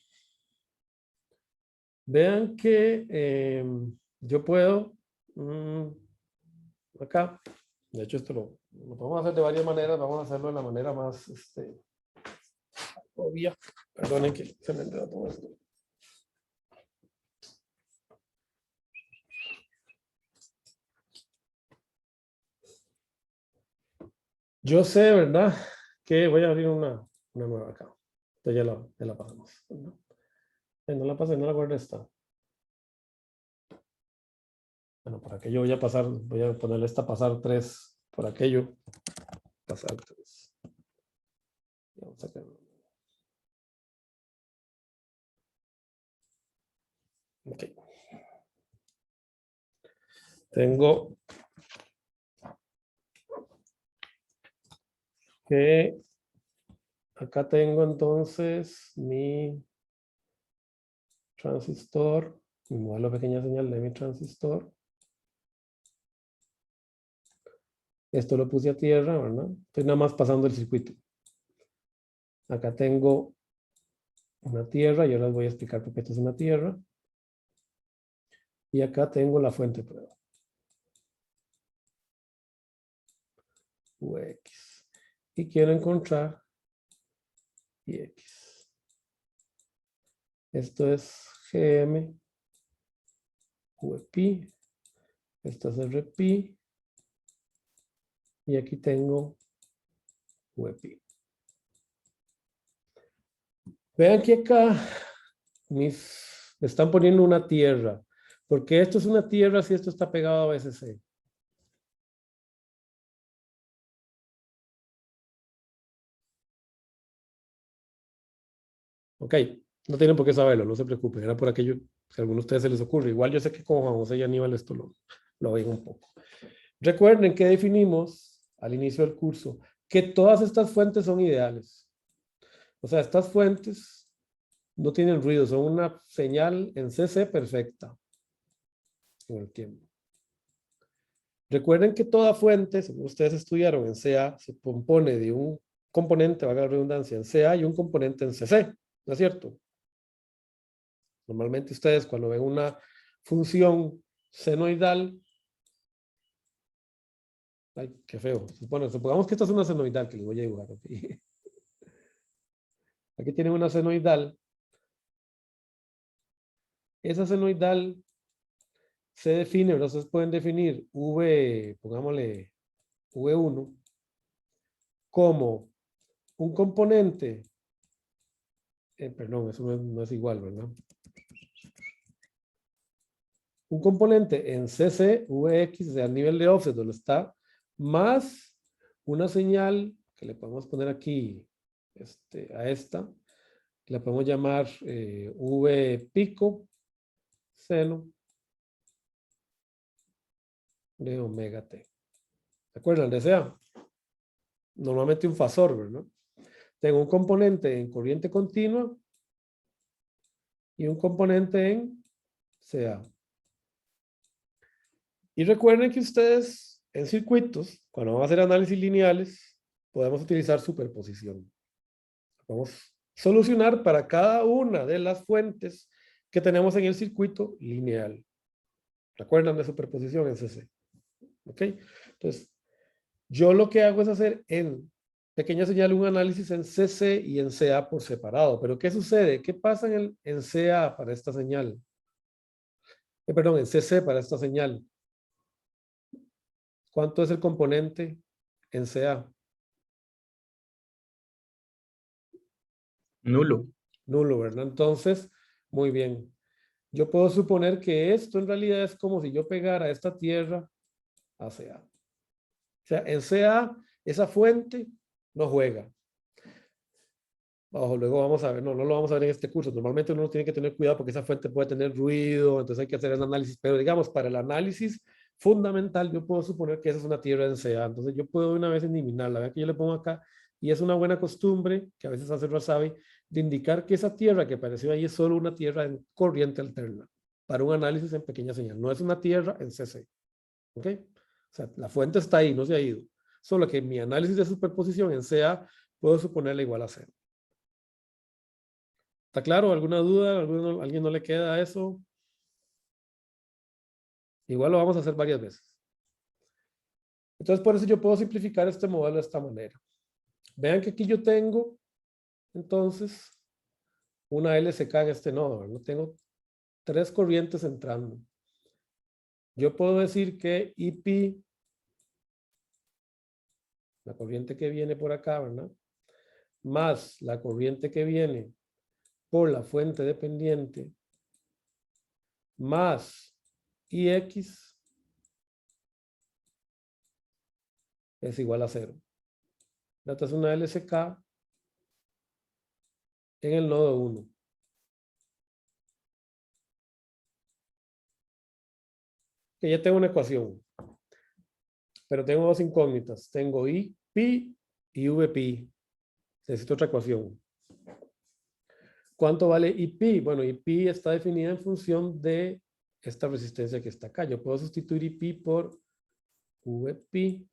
vean que yo puedo acá, de hecho esto lo podemos hacer de varias maneras, vamos a hacerlo de la manera más obvia. Perdonen que se me enredó todo esto. Yo sé, ¿verdad? Que voy a abrir una nueva acá. Entonces ya la pasamos. ¿No? No la pasé, no la guardé esta. Bueno, por aquello voy a pasar, voy a ponerle esta pasar 3, por aquello pasar 3. Vamos a sacar. Ok. Tengo que, acá tengo entonces mi transistor, mi modelo de pequeña señal de mi transistor. Esto lo puse a tierra, ¿verdad? Estoy nada más pasando el circuito. Acá tengo una tierra, y ahora les voy a explicar por qué esto es una tierra. Y acá tengo la fuente de prueba. Ux. Y quiero encontrar Ix. Esto es GM, VP. Esto es RP. Y aquí tengo VP. Vean que acá me están poniendo una tierra. Porque esto es una tierra si esto está pegado a BSC. Ok, no tienen por qué saberlo, no se preocupen. Era por aquello, si a alguno de ustedes se les ocurre. Igual yo sé que con Juan José y Aníbal esto lo ven un poco. Recuerden que definimos al inicio del curso que todas estas fuentes son ideales. O sea, estas fuentes no tienen ruido, son una señal en CC perfecta en el tiempo. Recuerden que toda fuente, según ustedes estudiaron en CA, se compone de un componente, valga la redundancia, en CA y un componente en CC, ¿no es cierto? Normalmente ustedes cuando ven una función senoidal, ay, qué feo, bueno, supongamos que esta es una senoidal que les voy a dibujar aquí. Aquí tienen una senoidal. Esa senoidal se define, ¿verdad? Ustedes pueden definir V, pongámosle V1, como un componente, perdón, eso no es igual, ¿verdad? Un componente en CC, Vx, al nivel de offset, donde está, más una señal que le podemos poner aquí a esta, la podemos llamar V pico seno de omega t. ¿Se acuerdan de ese? Normalmente un fasor, ¿verdad? Tengo un componente en corriente continua y un componente en CA. Y recuerden que ustedes en circuitos, cuando van a hacer análisis lineales, podemos utilizar superposición. Vamos a solucionar para cada una de las fuentes que tenemos en el circuito lineal. ¿Recuerdan de superposición en CC? ¿Ok? Entonces, yo lo que hago es hacer en pequeña señal un análisis en CC y en CA por separado. Pero ¿qué sucede? ¿Qué pasa en CA para esta señal? Perdón, en CC para esta señal. ¿Cuánto es el componente en CA? Nulo. nulo, ¿verdad? Entonces, muy bien. Yo puedo suponer que esto en realidad es como si yo pegara esta tierra a CA. O sea, en CA, esa fuente no juega. Ojo, luego vamos a ver, no lo vamos a ver en este curso. Normalmente uno tiene que tener cuidado porque esa fuente puede tener ruido, entonces hay que hacer el análisis. Pero digamos, para el análisis fundamental, yo puedo suponer que esa es una tierra en CA. Entonces yo puedo de una vez eliminarla. Vean que yo le pongo acá, y es una buena costumbre, que a veces hace Razavi, de indicar que esa tierra que apareció ahí es solo una tierra en corriente alterna, para un análisis en pequeña señal. No es una tierra en CC. ¿Ok? O sea, la fuente está ahí, no se ha ido. Solo que mi análisis de superposición en CA puedo suponerla igual a 0. ¿Está claro? ¿Alguna duda? ¿Alguien no le queda a eso? Igual lo vamos a hacer varias veces. Entonces, por eso yo puedo simplificar este modelo de esta manera. Vean que aquí yo tengo, entonces, una LSK en este nodo, ¿verdad? Tengo 3 corrientes entrando. Yo puedo decir que IP, la corriente que viene por acá, ¿verdad? Más la corriente que viene por la fuente dependiente, más IX, es igual a 0. Esta es una LSK en el nodo 1. Que ya tengo una ecuación, pero tengo 2 incógnitas. Tengo IP y VP. Necesito otra ecuación. ¿Cuánto vale IP? Bueno, IP está definida en función de esta resistencia que está acá. Yo puedo sustituir IP por VP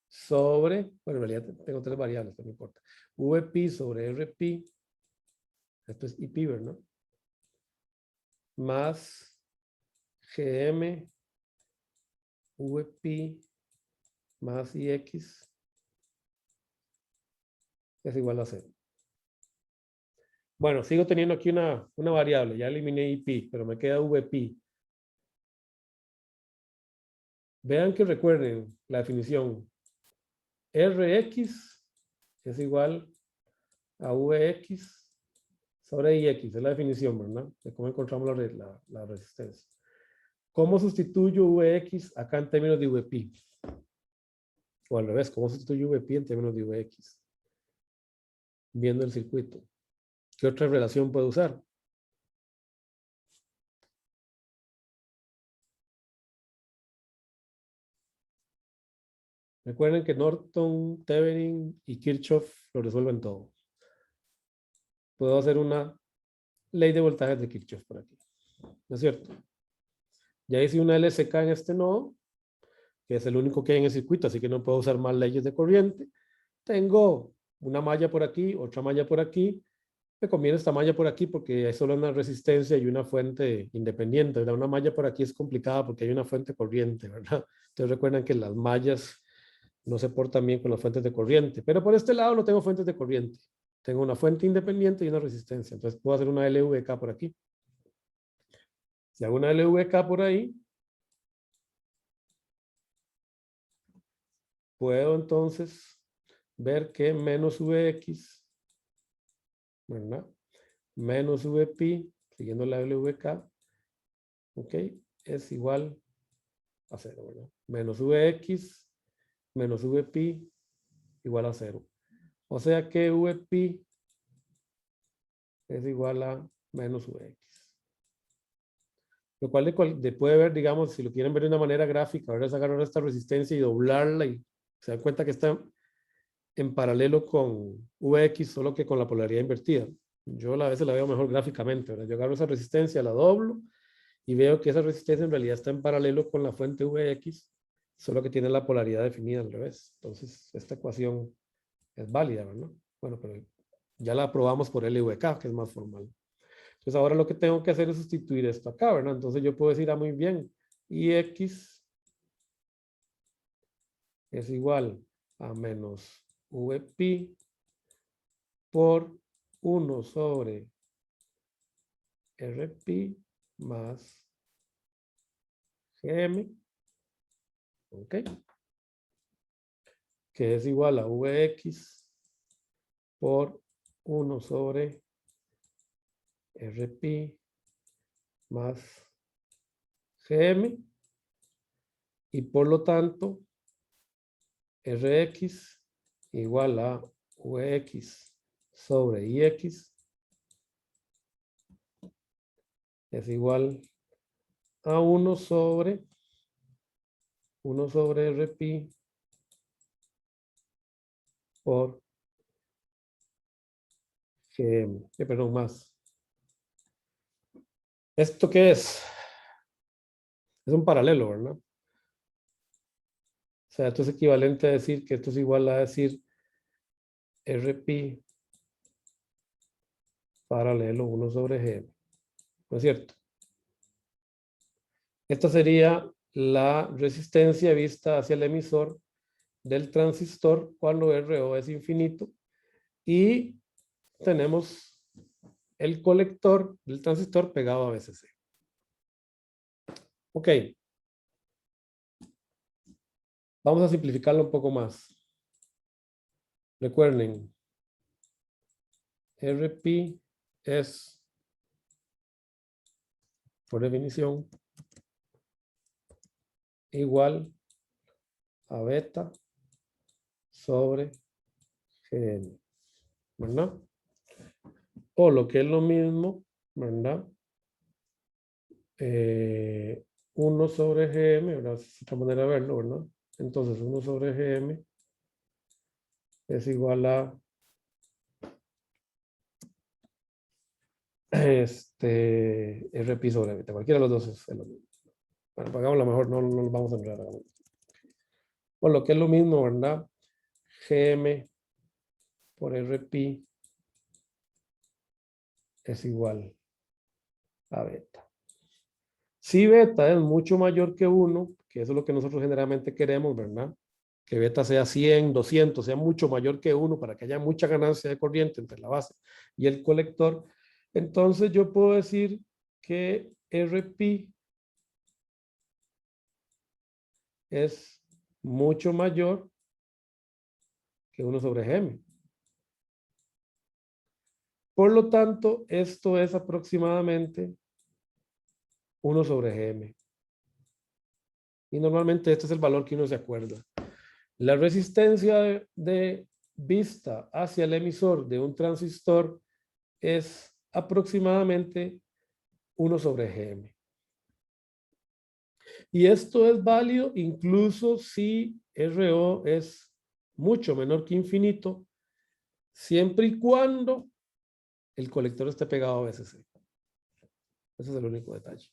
sobre, bueno, en realidad tengo 3 variables, pero no importa. VP sobre RP, esto es IP, ¿verdad? Más GM, VP más IX es igual a 0. Bueno, sigo teniendo aquí una variable, ya eliminé IP, pero me queda VP. Vean que recuerden la definición. Rx es igual a Vx sobre Ix, es la definición, ¿verdad? De cómo encontramos la resistencia. ¿Cómo sustituyo Vx acá en términos de Vp? O al revés, ¿cómo sustituyo Vp en términos de Vx? Viendo el circuito. ¿Qué otra relación puedo usar? Recuerden que Norton, Thevenin y Kirchhoff lo resuelven todo. Puedo hacer una ley de voltajes de Kirchhoff por aquí. ¿No es cierto? Ya hice una LSK en este nodo, que es el único que hay en el circuito, así que no puedo usar más leyes de corriente. Tengo una malla por aquí, otra malla por aquí. Me conviene esta malla por aquí porque hay solo una resistencia y una fuente independiente, ¿verdad? Una malla por aquí es complicada porque hay una fuente corriente, ¿verdad? Entonces recuerdan que las mallas no se portan bien con las fuentes de corriente, pero por este lado no tengo fuentes de corriente. Tengo una fuente independiente y una resistencia. Entonces puedo hacer una LVK por aquí. Si hago una LVK por ahí, puedo entonces ver que menos Vx, ¿verdad? Menos Vp, siguiendo la LVK, ¿ok? Es igual a 0, ¿verdad? Menos Vx menos Vp igual a 0. O sea que Vp es igual a menos Vx. Lo cual puede ver, digamos, si lo quieren ver de una manera gráfica, ahora es agarrar esta resistencia y doblarla y se dan cuenta que está en paralelo con Vx, solo que con la polaridad invertida. Yo a veces la veo mejor gráficamente, ¿verdad? Yo agarro esa resistencia, la doblo y veo que esa resistencia en realidad está en paralelo con la fuente Vx, solo que tiene la polaridad definida al revés. Entonces, esta ecuación es válida, ¿verdad? Bueno, pero ya la aprobamos por LVK, que es más formal. Entonces, ahora lo que tengo que hacer es sustituir esto acá, ¿verdad? Entonces, yo puedo decir, muy bien, Ix es igual a menos Vp por 1 sobre Rp más Gm, ¿ok? Que es igual a Vx por 1 sobre RP más GM y por lo tanto Rx igual a Vx sobre Ix es igual a 1 sobre RP por GM, perdón, más. ¿Esto qué es? Es un paralelo, ¿verdad? O sea, esto es equivalente a decir que esto es igual a decir RP paralelo 1 sobre GM. ¿No es cierto? Esta sería la resistencia vista hacia el emisor del transistor cuando RO es infinito y tenemos el colector del transistor pegado a VCC. Ok. Vamos a simplificarlo un poco más. Recuerden, RP es, por definición, igual a beta sobre GM, ¿verdad? O lo que es lo mismo, ¿verdad? 1 sobre GM, ¿verdad? Es otra manera de verlo, ¿verdad? Entonces 1 sobre GM es igual a RP sobre beta. Cualquiera de los dos es lo mismo. Bueno, pagamos lo mejor, no nos vamos a entrar ahora. Por lo que es lo mismo, ¿verdad? GM por RP es igual a beta. Si beta es mucho mayor que 1, que eso es lo que nosotros generalmente queremos, ¿verdad? Que beta sea 100, 200, sea mucho mayor que 1 para que haya mucha ganancia de corriente entre la base y el colector. Entonces yo puedo decir que RP es mucho mayor que 1 sobre GM. Por lo tanto, esto es aproximadamente 1 sobre GM. Y normalmente este es el valor que uno se acuerda. La resistencia de vista hacia el emisor de un transistor es aproximadamente 1 sobre GM. Y esto es válido incluso si RO es mucho menor que infinito, siempre y cuando el colector esté pegado a VCC. Ese es el único detalle.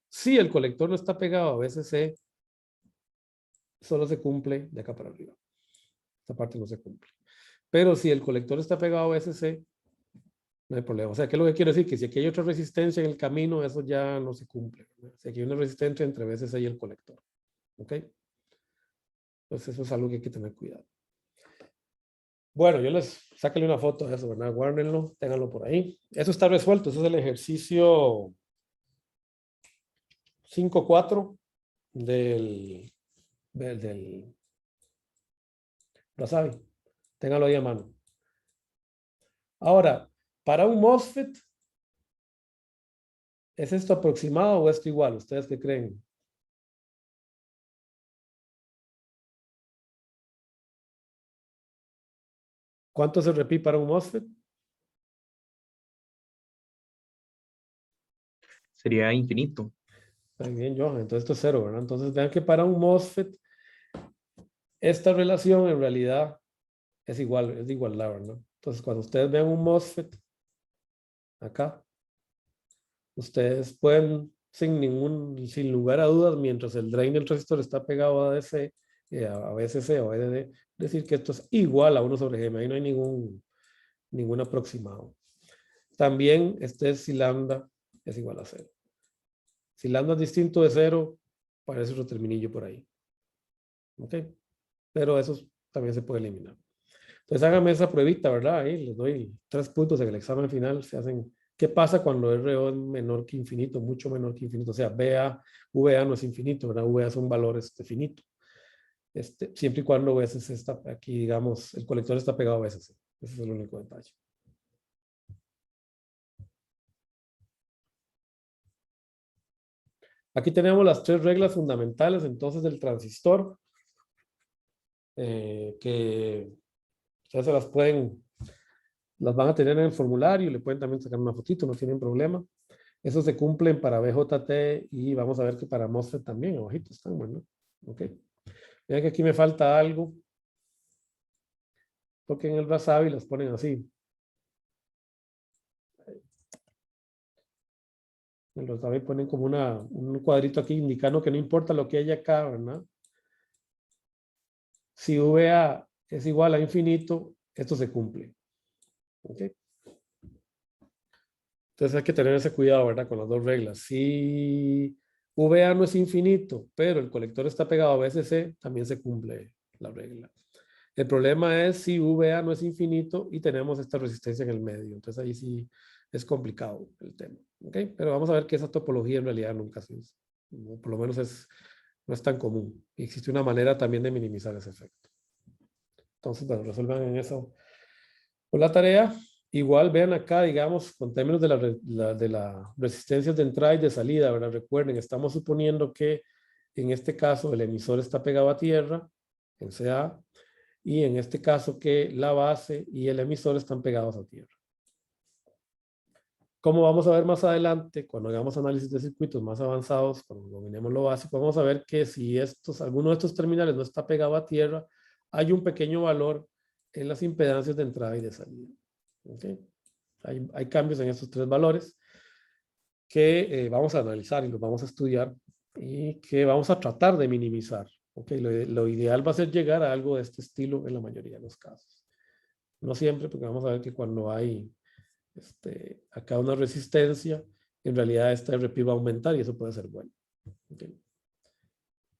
Si el colector no está pegado a VCC, solo se cumple de acá para arriba. Esta parte no se cumple. Pero si el colector está pegado a VCC, no hay problema. O sea, ¿qué es lo que quiero decir? Que si aquí hay otra resistencia en el camino, eso ya no se cumple, ¿verdad? Si aquí hay una resistencia entre VCC y el colector. ¿Ok? Entonces eso es algo que hay que tener cuidado. Bueno, yo les sáquenle una foto de eso, ¿verdad? Guárdenlo, ténganlo por ahí. Eso está resuelto. Ese es el ejercicio 5.4 del Razavi. Ténganlo ahí a mano. Ahora, para un MOSFET, ¿es esto aproximado o esto igual? ¿Ustedes qué creen? ¿Cuánto se repite para un MOSFET? Sería infinito. Muy bien, Johan. Entonces esto es 0, ¿verdad? Entonces vean que para un MOSFET, esta relación en realidad es igual, es de igualdad, ¿verdad? Entonces cuando ustedes vean un MOSFET, acá, ustedes pueden, sin lugar a dudas, mientras el drain del transistor está pegado a DC, a VCC o a EDD, decir que esto es igual a 1 sobre GM. Ahí no hay ningún aproximado. También si lambda es igual a 0. Si lambda es distinto de 0, parece otro terminillo por ahí. ¿Ok? Pero eso también se puede eliminar. Entonces háganme esa pruebita, ¿verdad? Ahí les doy 3 puntos en el examen final. Se hacen, ¿qué pasa cuando RO es menor que infinito? Mucho menor que infinito. O sea, VA no es infinito, ¿verdad? VA es un valor finito. Siempre y cuando VCC está aquí, digamos, el colector está pegado a VCC. Ese es el único detalle. Aquí tenemos las 3 reglas fundamentales entonces del transistor, que ustedes se las van a tener en el formulario, le pueden también sacar una fotito, no tienen problema. Eso se cumplen para BJT y vamos a ver que para MOSFET también, abajito están, bueno, ok. Vean que aquí me falta algo. Toquen el Razavi y los ponen así. En los Razavi ponen como un cuadrito aquí indicando que no importa lo que haya acá, ¿verdad? Si VA es igual a infinito, esto se cumple. ¿Ok? Entonces hay que tener ese cuidado, ¿verdad? Con las 2 reglas. Si VA no es infinito, pero el colector está pegado a VCC, también se cumple la regla. El problema es si VA no es infinito y tenemos esta resistencia en el medio. Entonces ahí sí es complicado el tema. ¿Ok? Pero vamos a ver que esa topología en realidad nunca se usa. Por lo menos no es tan común. Y existe una manera también de minimizar ese efecto. Entonces, bueno, resuelvan en eso con la tarea. Igual vean acá, digamos, con términos de la resistencias de entrada y de salida, ¿verdad? Recuerden, estamos suponiendo que en este caso el emisor está pegado a tierra, en CA, y en este caso que la base y el emisor están pegados a tierra. Como vamos a ver más adelante, cuando hagamos análisis de circuitos más avanzados, cuando dominemos lo básico, vamos a ver que si alguno de estos terminales no está pegado a tierra, hay un pequeño valor en las impedancias de entrada y de salida. ¿Okay? Hay cambios en estos 3 valores que vamos a analizar y los vamos a estudiar y que vamos a tratar de minimizar. ¿Okay? Lo ideal va a ser llegar a algo de este estilo en la mayoría de los casos. No siempre, porque vamos a ver que cuando hay acá una resistencia, en realidad esta RP va a aumentar y eso puede ser bueno. ¿Okay?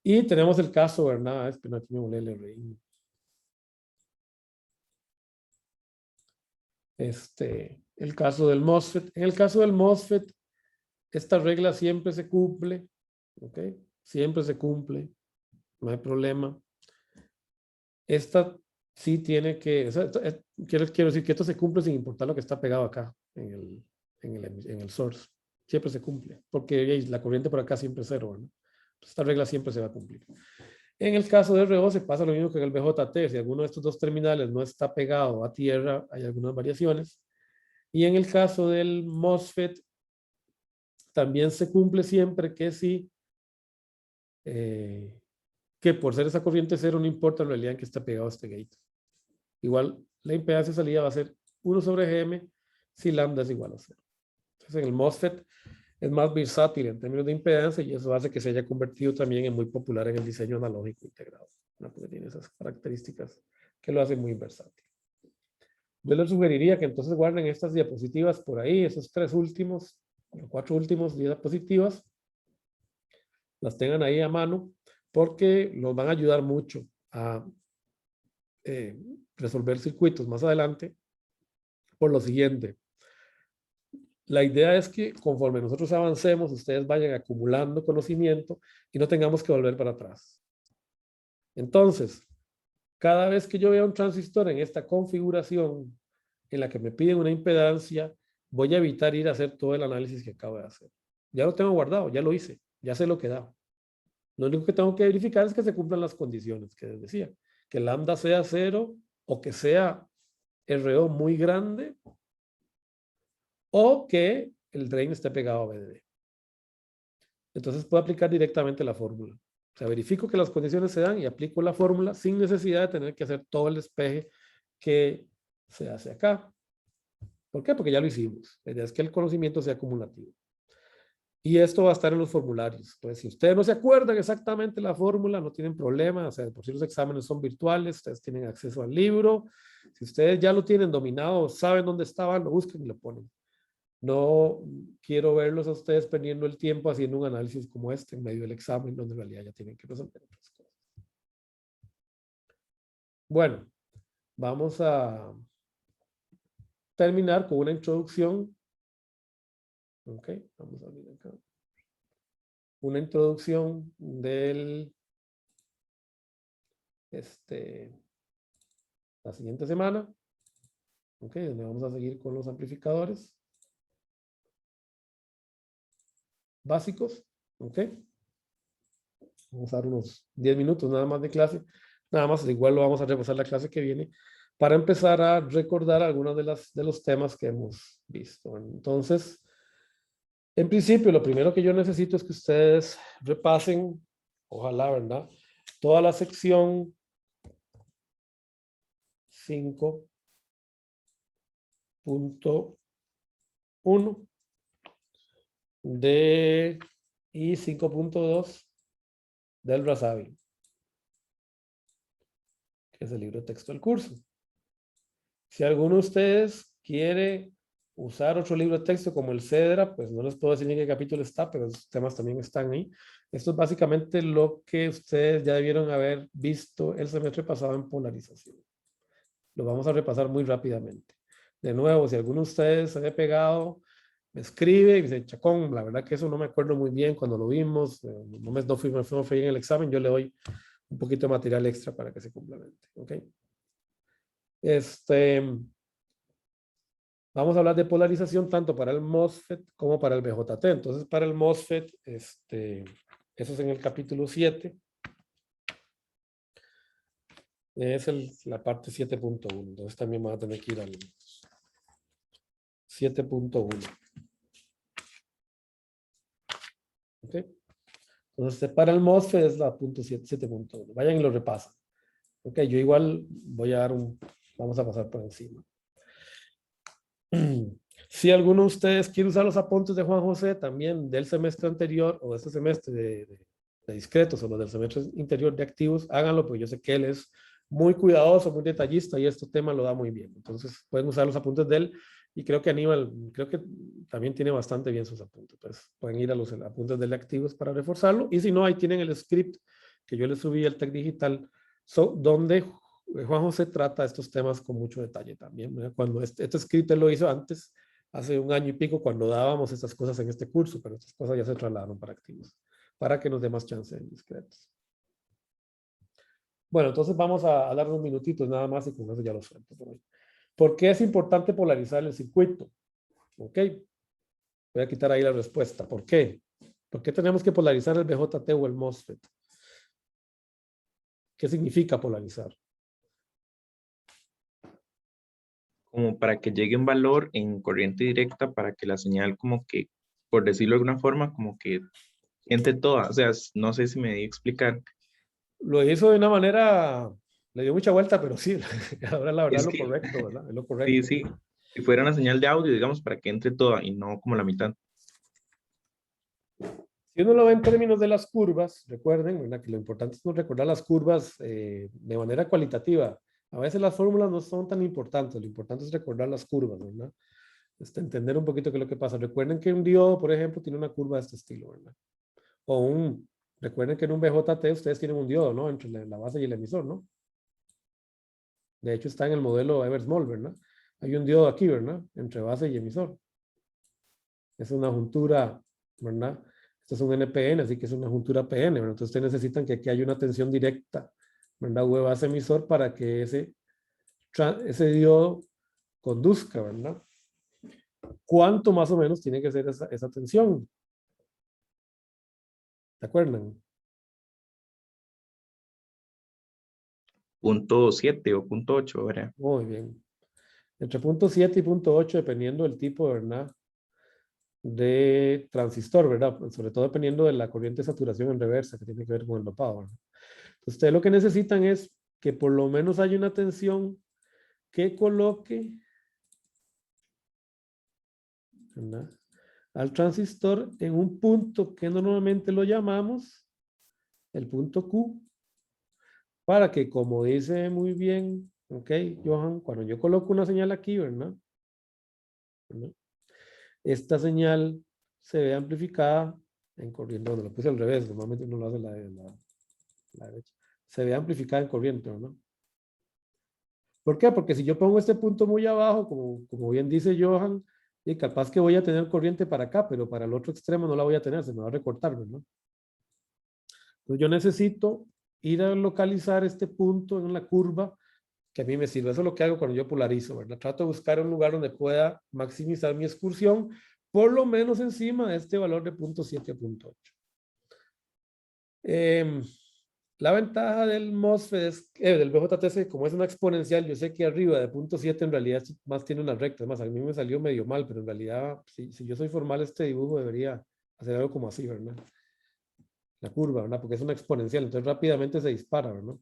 Y tenemos el caso, ¿verdad? Espera, aquí me volé el RI. El caso del MOSFET. En el caso del MOSFET, esta regla siempre se cumple, ¿ok? Siempre se cumple, no hay problema. Esta sí tiene que, o sea, quiero decir que esto se cumple sin importar lo que está pegado acá en el source. Siempre se cumple, porque la corriente por acá siempre es 0, ¿no? Esta regla siempre se va a cumplir. En el caso de RO se pasa lo mismo que en el BJT. Si alguno de estos 2 terminales no está pegado a tierra, hay algunas variaciones. Y en el caso del MOSFET, también se cumple siempre que sí, que por ser esa corriente 0 no importa en realidad en que está pegado a este gate. Igual la impedancia de salida va a ser 1 sobre GM si lambda es igual a 0. Entonces en el MOSFET es más versátil en términos de impedancia y eso hace que se haya convertido también en muy popular en el diseño analógico integrado, ¿no? Porque tiene esas características que lo hacen muy versátil. Yo les sugeriría que entonces guarden estas diapositivas por ahí, esos 3 últimos, los 4 últimos diapositivas, las tengan ahí a mano, porque nos van a ayudar mucho a resolver circuitos más adelante. Por lo siguiente, la idea es que conforme nosotros avancemos, ustedes vayan acumulando conocimiento y no tengamos que volver para atrás. Entonces, cada vez que yo vea un transistor en esta configuración en la que me piden una impedancia, voy a evitar ir a hacer todo el análisis que acabo de hacer. Ya lo tengo guardado, ya lo hice, ya sé lo que da. Lo único que tengo que verificar es que se cumplan las condiciones que les decía. Que lambda sea 0 o que sea RO muy grande o que el drain esté pegado a BDD. Entonces puedo aplicar directamente la fórmula. O sea, verifico que las condiciones se dan y aplico la fórmula sin necesidad de tener que hacer todo el despeje que se hace acá. ¿Por qué? Porque ya lo hicimos. La idea es que el conocimiento sea acumulativo. Y esto va a estar en los formularios. Entonces, si ustedes no se acuerdan exactamente la fórmula, no tienen problema. O sea, por si los exámenes son virtuales, ustedes tienen acceso al libro. Si ustedes ya lo tienen dominado, saben dónde estaban, lo buscan y lo ponen. No quiero verlos a ustedes perdiendo el tiempo haciendo un análisis como este en medio del examen, donde en realidad ya tienen que resolver otras cosas. Bueno, vamos a terminar con una introducción. Ok, vamos a abrir acá. Una introducción del la siguiente semana. Ok, donde vamos a seguir con los amplificadores básicos. ¿Ok? Vamos a dar unos 10 minutos nada más de clase. Nada más, igual lo vamos a repasar la clase que viene para empezar a recordar algunos de los temas que hemos visto. Entonces, en principio, lo primero que yo necesito es que ustedes repasen, ojalá, ¿verdad? Toda la sección 5.1 y 5.2 del Razavi, que es el libro de texto del curso. Si alguno de ustedes quiere usar otro libro de texto como el Cedra, pues no les puedo decir en qué capítulo está, pero esos temas también están ahí. Esto es básicamente lo que ustedes ya debieron haber visto el semestre pasado en polarización. Lo vamos a repasar muy rápidamente. De nuevo, si alguno de ustedes se ha pegado, me escribe y dice, Chacón, la verdad que eso no me acuerdo muy bien cuando lo vimos, no fui en el examen, yo le doy un poquito de material extra para que se complemente. ¿Ok? Vamos a hablar de polarización tanto para el MOSFET como para el BJT. Entonces, para el MOSFET, eso es en el capítulo 7. Es la parte 7.1. Entonces, también vamos a tener que ir al 7.1. ¿Ok? Entonces, para el MOSFET es la punto 7.1. Vayan y lo repasan. Ok, yo igual voy a dar vamos a pasar por encima. Si alguno de ustedes quiere usar los apuntes de Juan José también del semestre anterior o de este semestre de discretos o los del semestre interior de activos, háganlo, porque yo sé que él es muy cuidadoso, muy detallista y este tema lo da muy bien. Entonces pueden usar los apuntes de él y creo que Aníbal, creo que también tiene bastante bien sus apuntes. Pues pueden ir a los apuntes de activos para reforzarlo y si no, ahí tienen el script que yo les subí al Tech Digital, donde Juan José trata estos temas con mucho detalle también, ¿verdad? Cuando este script él lo hizo antes, hace un año y pico, cuando dábamos estas cosas en este curso, pero estas cosas ya se trasladaron para activos, para que nos dé más chance en discretos. Bueno, entonces vamos a dar unos minutitos nada más y con eso ya lo suelto por hoy. ¿Por qué es importante polarizar el circuito? Ok, voy a quitar ahí la respuesta. ¿Por qué? ¿Por qué tenemos que polarizar el BJT o el MOSFET? ¿Qué significa polarizar? Como para que llegue un valor en corriente directa, para que la señal como que, por decirlo de alguna forma, como que entre toda. O sea, no sé si me di a explicar. Lo hizo de una manera, le dio mucha vuelta, pero sí, ahora la verdad es lo que, correcto, ¿verdad? Es lo sí, correcto. sí. Si fuera una señal de audio, digamos, para que entre toda y no como la mitad. Si uno lo ve en términos de las curvas, recuerden, ¿verdad? Que lo importante es no recordar las curvas de manera cualitativa. A veces las fórmulas no son tan importantes, lo importante es recordar las curvas, ¿verdad? Entender un poquito qué es lo que pasa. Recuerden que un diodo, por ejemplo, tiene una curva de este estilo, ¿verdad? Recuerden que en un BJT ustedes tienen un diodo, ¿no? Entre la base y el emisor, ¿no? De hecho está en el modelo Eversmall, ¿verdad? Hay un diodo aquí, ¿verdad? Entre base y emisor. Es una juntura, ¿verdad? Esto es un NPN, así que es una juntura PN, ¿verdad? Entonces ustedes necesitan que aquí haya una tensión directa, ¿verdad? V base emisor para que ese diodo conduzca, ¿verdad? ¿Cuánto más o menos tiene que ser esa tensión? ¿De acuerdo? Punto 7 o punto 8, ¿verdad? Muy bien. Entre punto 7 y punto 8, dependiendo del tipo, ¿verdad? De transistor, ¿verdad? Sobre todo dependiendo de la corriente de saturación en reversa, que tiene que ver con el dopado, ¿verdad? Ustedes lo que necesitan es que por lo menos haya una tensión que coloque, ¿verdad?, al transistor en un punto que normalmente lo llamamos el punto Q, para que, como dice muy bien, ok, Johan, cuando yo coloco una señal aquí, ¿verdad? Esta señal se ve amplificada en corriente. Bueno, lo puse al revés, normalmente uno lo hace la derecha. Se ve amplificada en corriente, ¿no? ¿Por qué? Porque si yo pongo este punto muy abajo, como bien dice Johan, y capaz que voy a tener corriente para acá, pero para el otro extremo no la voy a tener, se me va a recortar, ¿no? Entonces yo necesito ir a localizar este punto en la curva que a mí me sirve. Eso es lo que hago cuando yo polarizo, ¿verdad? Trato de buscar un lugar donde pueda maximizar mi excursión, por lo menos encima de este valor de punto 7 a punto 8. La ventaja del MOSFET es, del BJTC, como es una exponencial, yo sé que arriba de 0.7 en realidad más tiene una recta. Además, a mí me salió medio mal, pero en realidad, si yo soy formal, este dibujo debería hacer algo como así, ¿verdad? La curva, ¿verdad? Porque es una exponencial, entonces rápidamente se dispara, ¿verdad?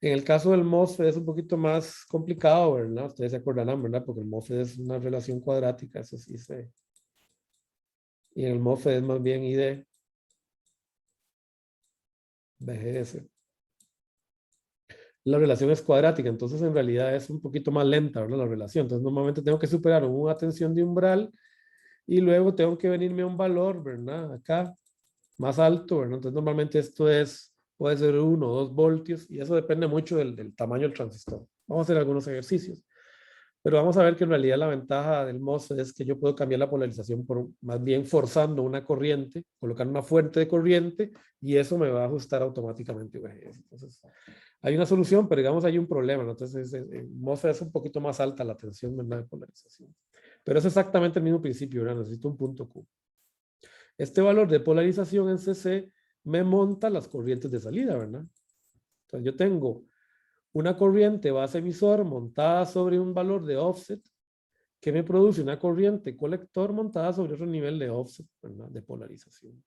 En el caso del MOSFET es un poquito más complicado, ¿verdad? Ustedes se acordarán, ¿verdad? Porque el MOSFET es una relación cuadrática, eso sí sé. Y en el MOSFET es más bien ID, BGS. La relación es cuadrática, entonces en realidad es un poquito más lenta, ¿verdad? La relación. Entonces normalmente tengo que superar una tensión de umbral y luego tengo que venirme a un valor, ¿verdad? Acá, más alto, ¿verdad? Entonces normalmente esto puede ser 1 o 2 voltios y eso depende mucho del tamaño del transistor. Vamos a hacer algunos ejercicios. Pero vamos a ver que en realidad la ventaja del MOSFET es que yo puedo cambiar la polarización más bien forzando una corriente, colocar una fuente de corriente y eso me va a ajustar automáticamente VGS. Entonces, hay una solución, pero digamos hay un problema, ¿no? Entonces, en MOSFET es un poquito más alta la tensión, ¿verdad? De polarización. Pero es exactamente el mismo principio, ¿verdad? Necesito un punto Q. Este valor de polarización en CC me monta las corrientes de salida, ¿verdad? Entonces, yo tengo una corriente base emisor montada sobre un valor de offset que me produce una corriente colector montada sobre otro nivel de offset, ¿verdad? De polarización.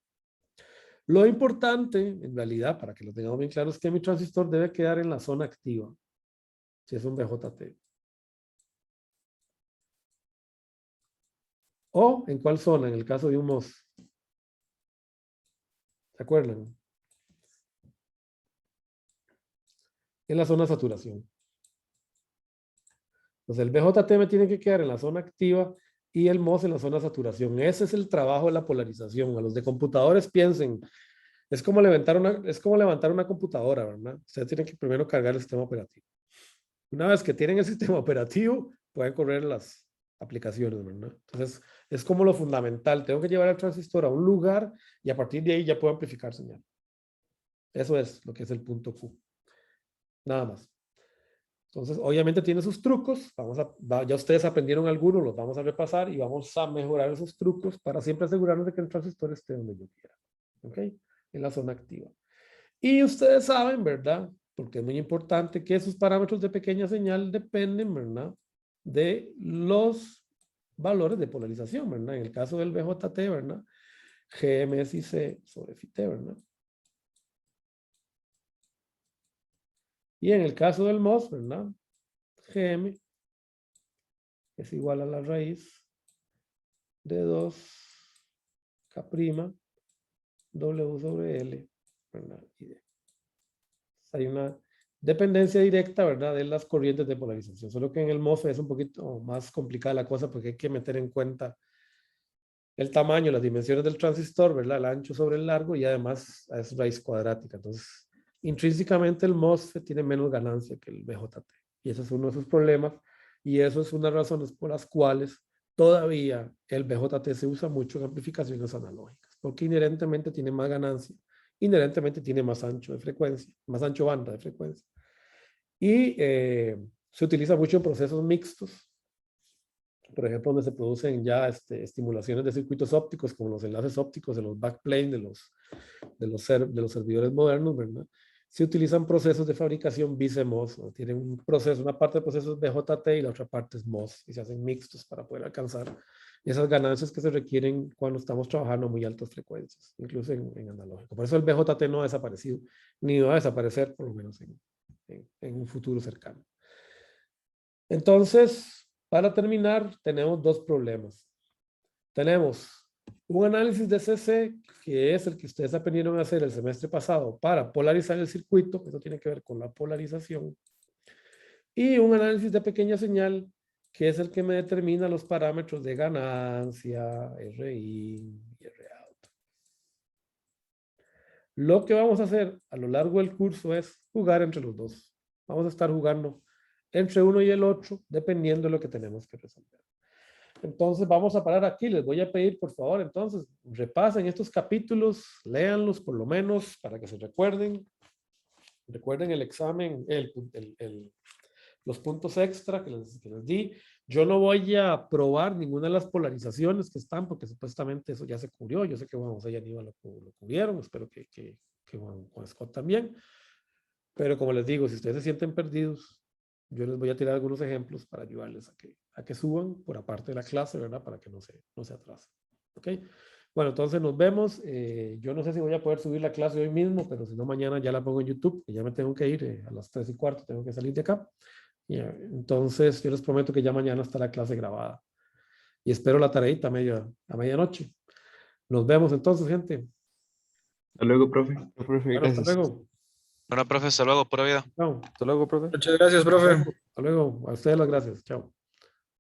Lo importante, en realidad, para que lo tengamos bien claro, es que mi transistor debe quedar en la zona activa, si es un BJT. ¿O en cuál zona? En el caso de un MOS. ¿Se acuerdan? En la zona de saturación. Entonces el BJT me tiene que quedar en la zona activa y el MOS en la zona de saturación. Ese es el trabajo de la polarización. A los de computadores piensen, es como levantar una computadora, ¿verdad? Ustedes tienen que primero cargar el sistema operativo. Una vez que tienen el sistema operativo, pueden correr las aplicaciones, ¿verdad? Entonces, es como lo fundamental. Tengo que llevar el transistor a un lugar y a partir de ahí ya puedo amplificar señal. Eso es lo que es el punto Q. Nada más. Entonces, obviamente tiene sus trucos. Ya ustedes aprendieron algunos, los vamos a repasar y vamos a mejorar esos trucos para siempre asegurarnos de que el transistor esté donde yo quiera. ¿Ok? En la zona activa. Y ustedes saben, ¿verdad? Porque es muy importante que esos parámetros de pequeña señal dependen, ¿verdad? De los valores de polarización, ¿verdad? En el caso del BJT, ¿verdad? GM es IC sobre φT, ¿verdad? Y en el caso del MOS, ¿verdad? GM es igual a la raíz de 2K' W sobre L, ¿verdad? Hay una dependencia directa, ¿verdad? De las corrientes de polarización. Solo que en el MOSFET es un poquito más complicada la cosa porque hay que meter en cuenta el tamaño, las dimensiones del transistor, ¿verdad? El ancho sobre el largo y además es raíz cuadrática. Entonces, intrínsecamente el MOSFET tiene menos ganancia que el BJT. Y ese es uno de sus problemas. Y eso es una de las razones por las cuales todavía el BJT se usa mucho en amplificaciones analógicas. Porque inherentemente tiene más ganancia. Inherentemente tiene más ancho de frecuencia, más ancho banda de frecuencia. Y se utiliza mucho en procesos mixtos, por ejemplo, donde se producen ya estimulaciones de circuitos ópticos, como los enlaces ópticos de los backplane de los servidores modernos, ¿verdad? Se utilizan procesos de fabricación BIS-MOS, ¿no? Tienen un proceso, una parte del proceso es BJT y la otra parte es MOS, y se hacen mixtos para poder alcanzar esas ganancias que se requieren cuando estamos trabajando a muy altas frecuencias, incluso en analógico. Por eso el BJT no ha desaparecido, ni va a desaparecer, por lo menos en un futuro cercano. Entonces, para terminar, tenemos dos problemas. Tenemos un análisis de CC, que es el que ustedes aprendieron a hacer el semestre pasado para polarizar el circuito, eso tiene que ver con la polarización, y un análisis de pequeña señal, que es el que me determina los parámetros de ganancia, RI y ROut. Lo que vamos a hacer a lo largo del curso es jugar entre los dos. Vamos a estar jugando entre uno y el otro, dependiendo de lo que tenemos que resolver. Entonces vamos a parar aquí. Les voy a pedir, por favor, entonces, repasen estos capítulos, léanlos por lo menos para que se recuerden. Recuerden el examen, los puntos extra que les di. Yo no voy a probar ninguna de las polarizaciones que están, porque supuestamente eso ya se cubrió. Yo sé que Juan José y Aníbal lo cubrieron, espero que Juan Scott también. Pero como les digo, si ustedes se sienten perdidos, yo les voy a tirar algunos ejemplos para ayudarles a que suban por aparte de la clase, ¿verdad? Para que no se atrasen. ¿Ok? Bueno, entonces nos vemos. Yo no sé si voy a poder subir la clase hoy mismo, pero si no, mañana ya la pongo en YouTube, que ya me tengo que ir a las 3:15, tengo que salir de acá. Entonces, yo les prometo que ya mañana está la clase grabada. Y espero la tareita a medianoche. Nos vemos entonces, gente. Hasta luego, profe. Profe, Bueno, hasta gracias. luego. Bueno, profe, hasta luego, pura vida. Chao. Hasta luego, profe. Muchas gracias, profe. Hasta luego. A ustedes las gracias. Chao.